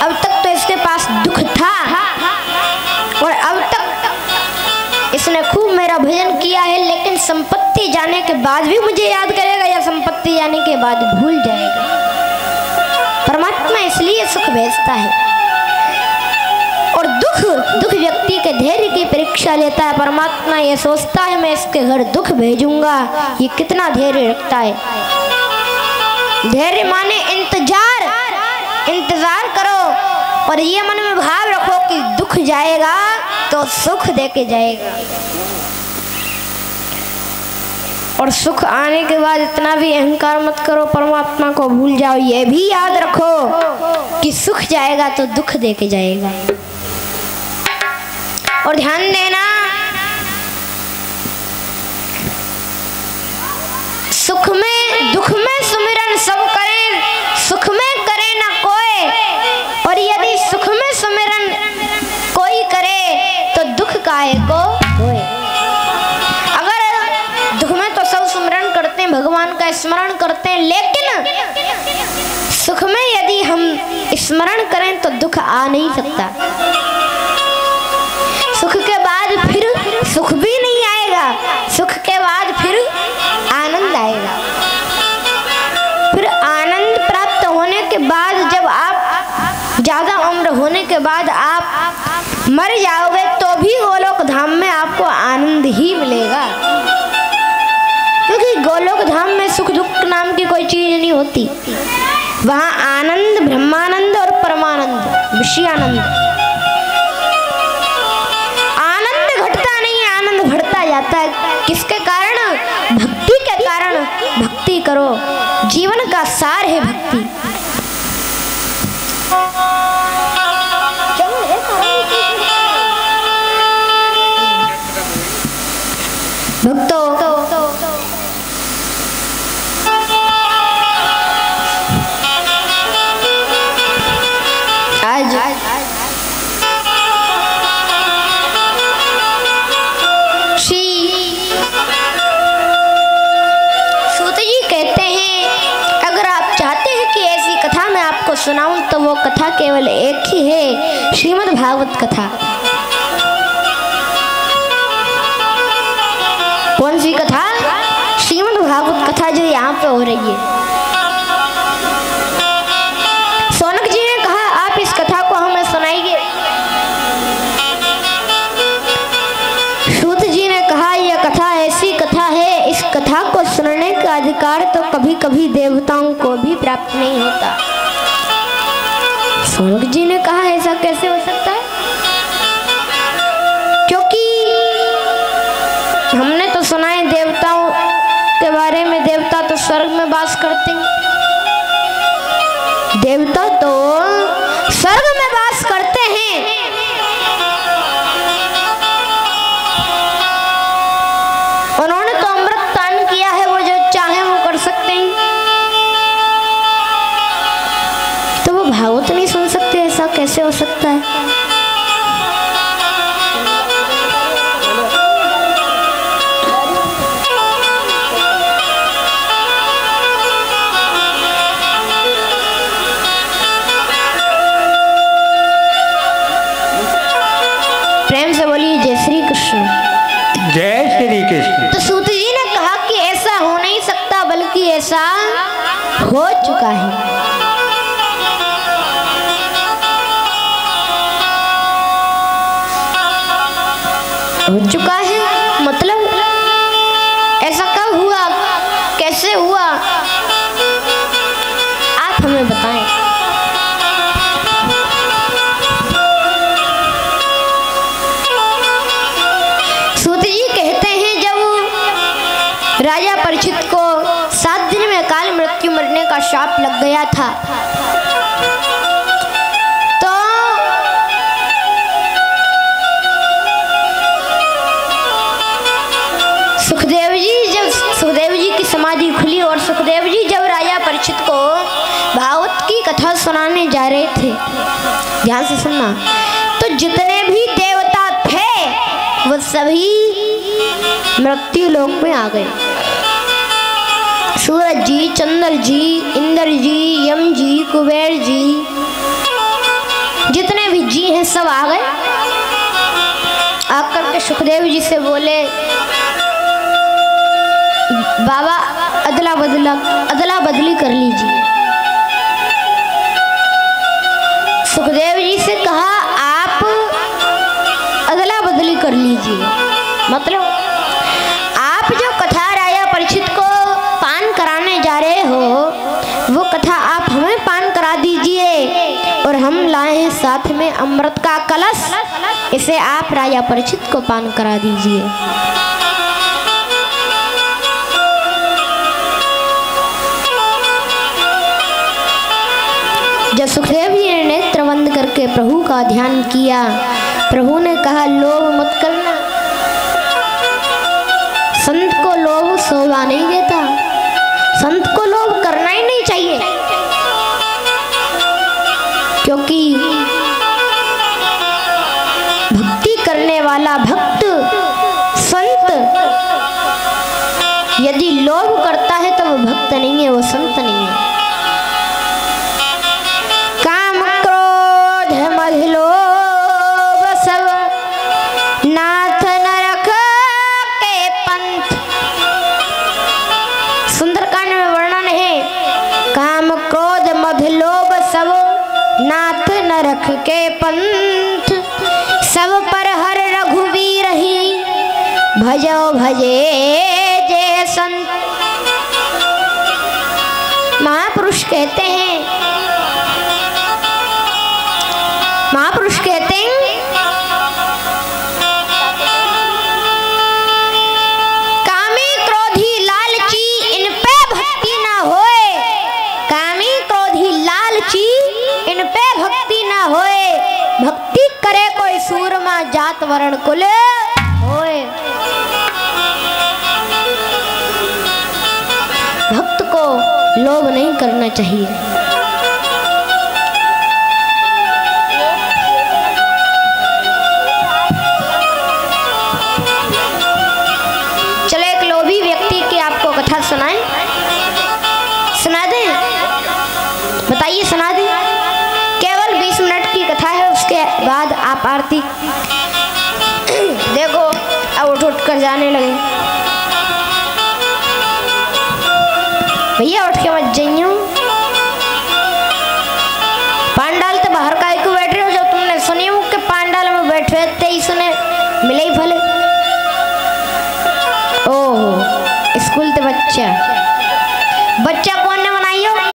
Speaker 1: अब तक तो इसके पास दुख था और अब तक इसने खूब मेरा भजन किया है, लेकिन संपत्ति जाने के बाद भी मुझे याद करेगा या संपत्ति जाने के बाद भूल जाएगा? परमात्मा इसलिए सुख भेजता है। और दुख व्यक्ति के धैर्य की परीक्षा लेता है। परमात्मा ये सोचता है मैं इसके घर दुख भेजूंगा, ये कितना धैर्य रखता है। धैर्य माने इंतजार करो और ये मन में भाव रखो कि दुख जाएगा तो सुख देके जाएगा। और सुख आने के बाद इतना भी अहंकार मत करो, परमात्मा को भूल जाओ। ये भी याद रखो कि सुख जाएगा तो दुख देके जाएगा। और ध्यान देना, सुख में दुख में सुमिरन सब करें, सुख में करे ना कोई। और यदि सुख में सुमिरन कोई करे तो दुख काहे को होए। अगर दुख में तो सब सुमिरन करते हैं, भगवान का स्मरण करते हैं, लेकिन सुख में यदि हम स्मरण करें तो दुख आ नहीं सकता। सुख के बाद फिर सुख भी नहीं आएगा, सुख के बाद फिर आनंद आएगा। फिर आनंद प्राप्त होने के बाद, जब आप ज्यादा उम्र होने के बाद आप मर जाओगे तो भी गोलोक धाम में आपको आनंद ही मिलेगा, क्योंकि गोलोक धाम में सुख दुख नाम की कोई चीज नहीं होती। वहाँ आनंद, ब्रह्मानंद और परमानंद, विषयानंद। जाता है किसके कारण? भक्ति के कारण। भक्ति करो, जीवन का सार है भक्ति। भक्तों, आज सुनाऊं तो वो कथा केवल एक ही है, श्रीमद् भागवत कथा। कौन सी कथा? श्रीमद् भागवत कथा जो यहाँ पे हो रही है। सौनक जी ने कहा आप इस कथा को हमें सुनाइए। सूत जी ने कहा यह कथा ऐसी कथा है, इस कथा को सुनने का अधिकार तो कभी कभी देवताओं को भी प्राप्त नहीं होता। सौनक जी ने कहा ऐसा कैसे हो सकता है? क्योंकि हमने तो सुना है देवताओं के बारे में, देवता तो स्वर्ग में वास करते हैं। देवता तो स्वर्ग में वास करते हैं। उन्होंने तो अमृत पान किया है, वो जो चाहे वो कर सकते हैं। तो वो भागवत नहीं सुन सकते, ऐसा कैसे हो सकता है? प्रेम से बोलिए जय श्री कृष्ण।
Speaker 4: जय श्री कृष्ण।
Speaker 1: तो सूत जी ने कहा कि ऐसा हो नहीं सकता, बल्कि ऐसा हो चुका है। हो चुका है मतलब ऐसा कब हुआ, कैसे हुआ, आप हमें बताएं। राजा परीक्षित को 7 दिन में अकाल मृत्यु मरने का शाप लग गया था। तो सुखदेव जी की समाधि खुली और सुखदेव जी जब राजा परीक्षित को भागवत की कथा सुनाने जा रहे थे, ध्यान से सुनना, तो जितने भी देवता थे वो सभी मृत्यु लोक में आ गए। सूरज जी, चंद्र जी, इंद्र जी, यम जी, कुबेर जी, जितने भी जी हैं सब आ गए। आकर के सुखदेव जी से बोले बाबा अदला बदली कर लीजिए। सुखदेव जी से कहा आप अदला बदली कर लीजिए, मतलब आप जो कथा राजा परीक्षित को पान कराने जा रहे हो वो कथा आप हमें पान करा दीजिए, और हम लाए हैं साथ में अमृत का कलश, इसे आप राजा परीक्षित को पान करा दीजिए। जब सुखदेव जी ने नेत्र बंद करके प्रभु का ध्यान किया, प्रभु ने कहा लोभ मत करना, संत को लोभ शोभा नहीं देता, संत को लोभ करना ही नहीं चाहिए। क्योंकि भक्ति करने वाला भक्त संत यदि लोभ करता है तो वो भक्त नहीं है, वो संत नहीं है। काम क्रोध मद लोभ सब नाथ नरक के पंथ। सुंदरकांड में वर्णन है, काम क्रोध मद लोभ सब नाथ नरक के पंथ, सब पर हर रघुवीर ही भजो भजे जय संत। महापुरुष कहते हैं, महापुरुष कहते हैं कामी क्रोधी लालची इन पे भक्ति ना होए, कामी क्रोधी लालची इन पे भक्ति ना होए, भक्ति करे कोई सूरमा जात वर्ण कुल होए। भक्त को लोभ नहीं करना चाहिए। चलो एक लोभी व्यक्ति की आपको कथा सुनाएं, सुना दें? बताइए, सुना दें? कार्तिक देखो अब उठ उठ कर जाने लगे। भैया उठ के मत जाइयो, पांडाल तो बाहर का क्यों बैठ रहे हो? जब तुमने सुनी हो कि पांडाल में बैठ रहे थे ही सुने मिले ही भले। ओहो स्कूल तो बच्चा कौन ने बनाई हो?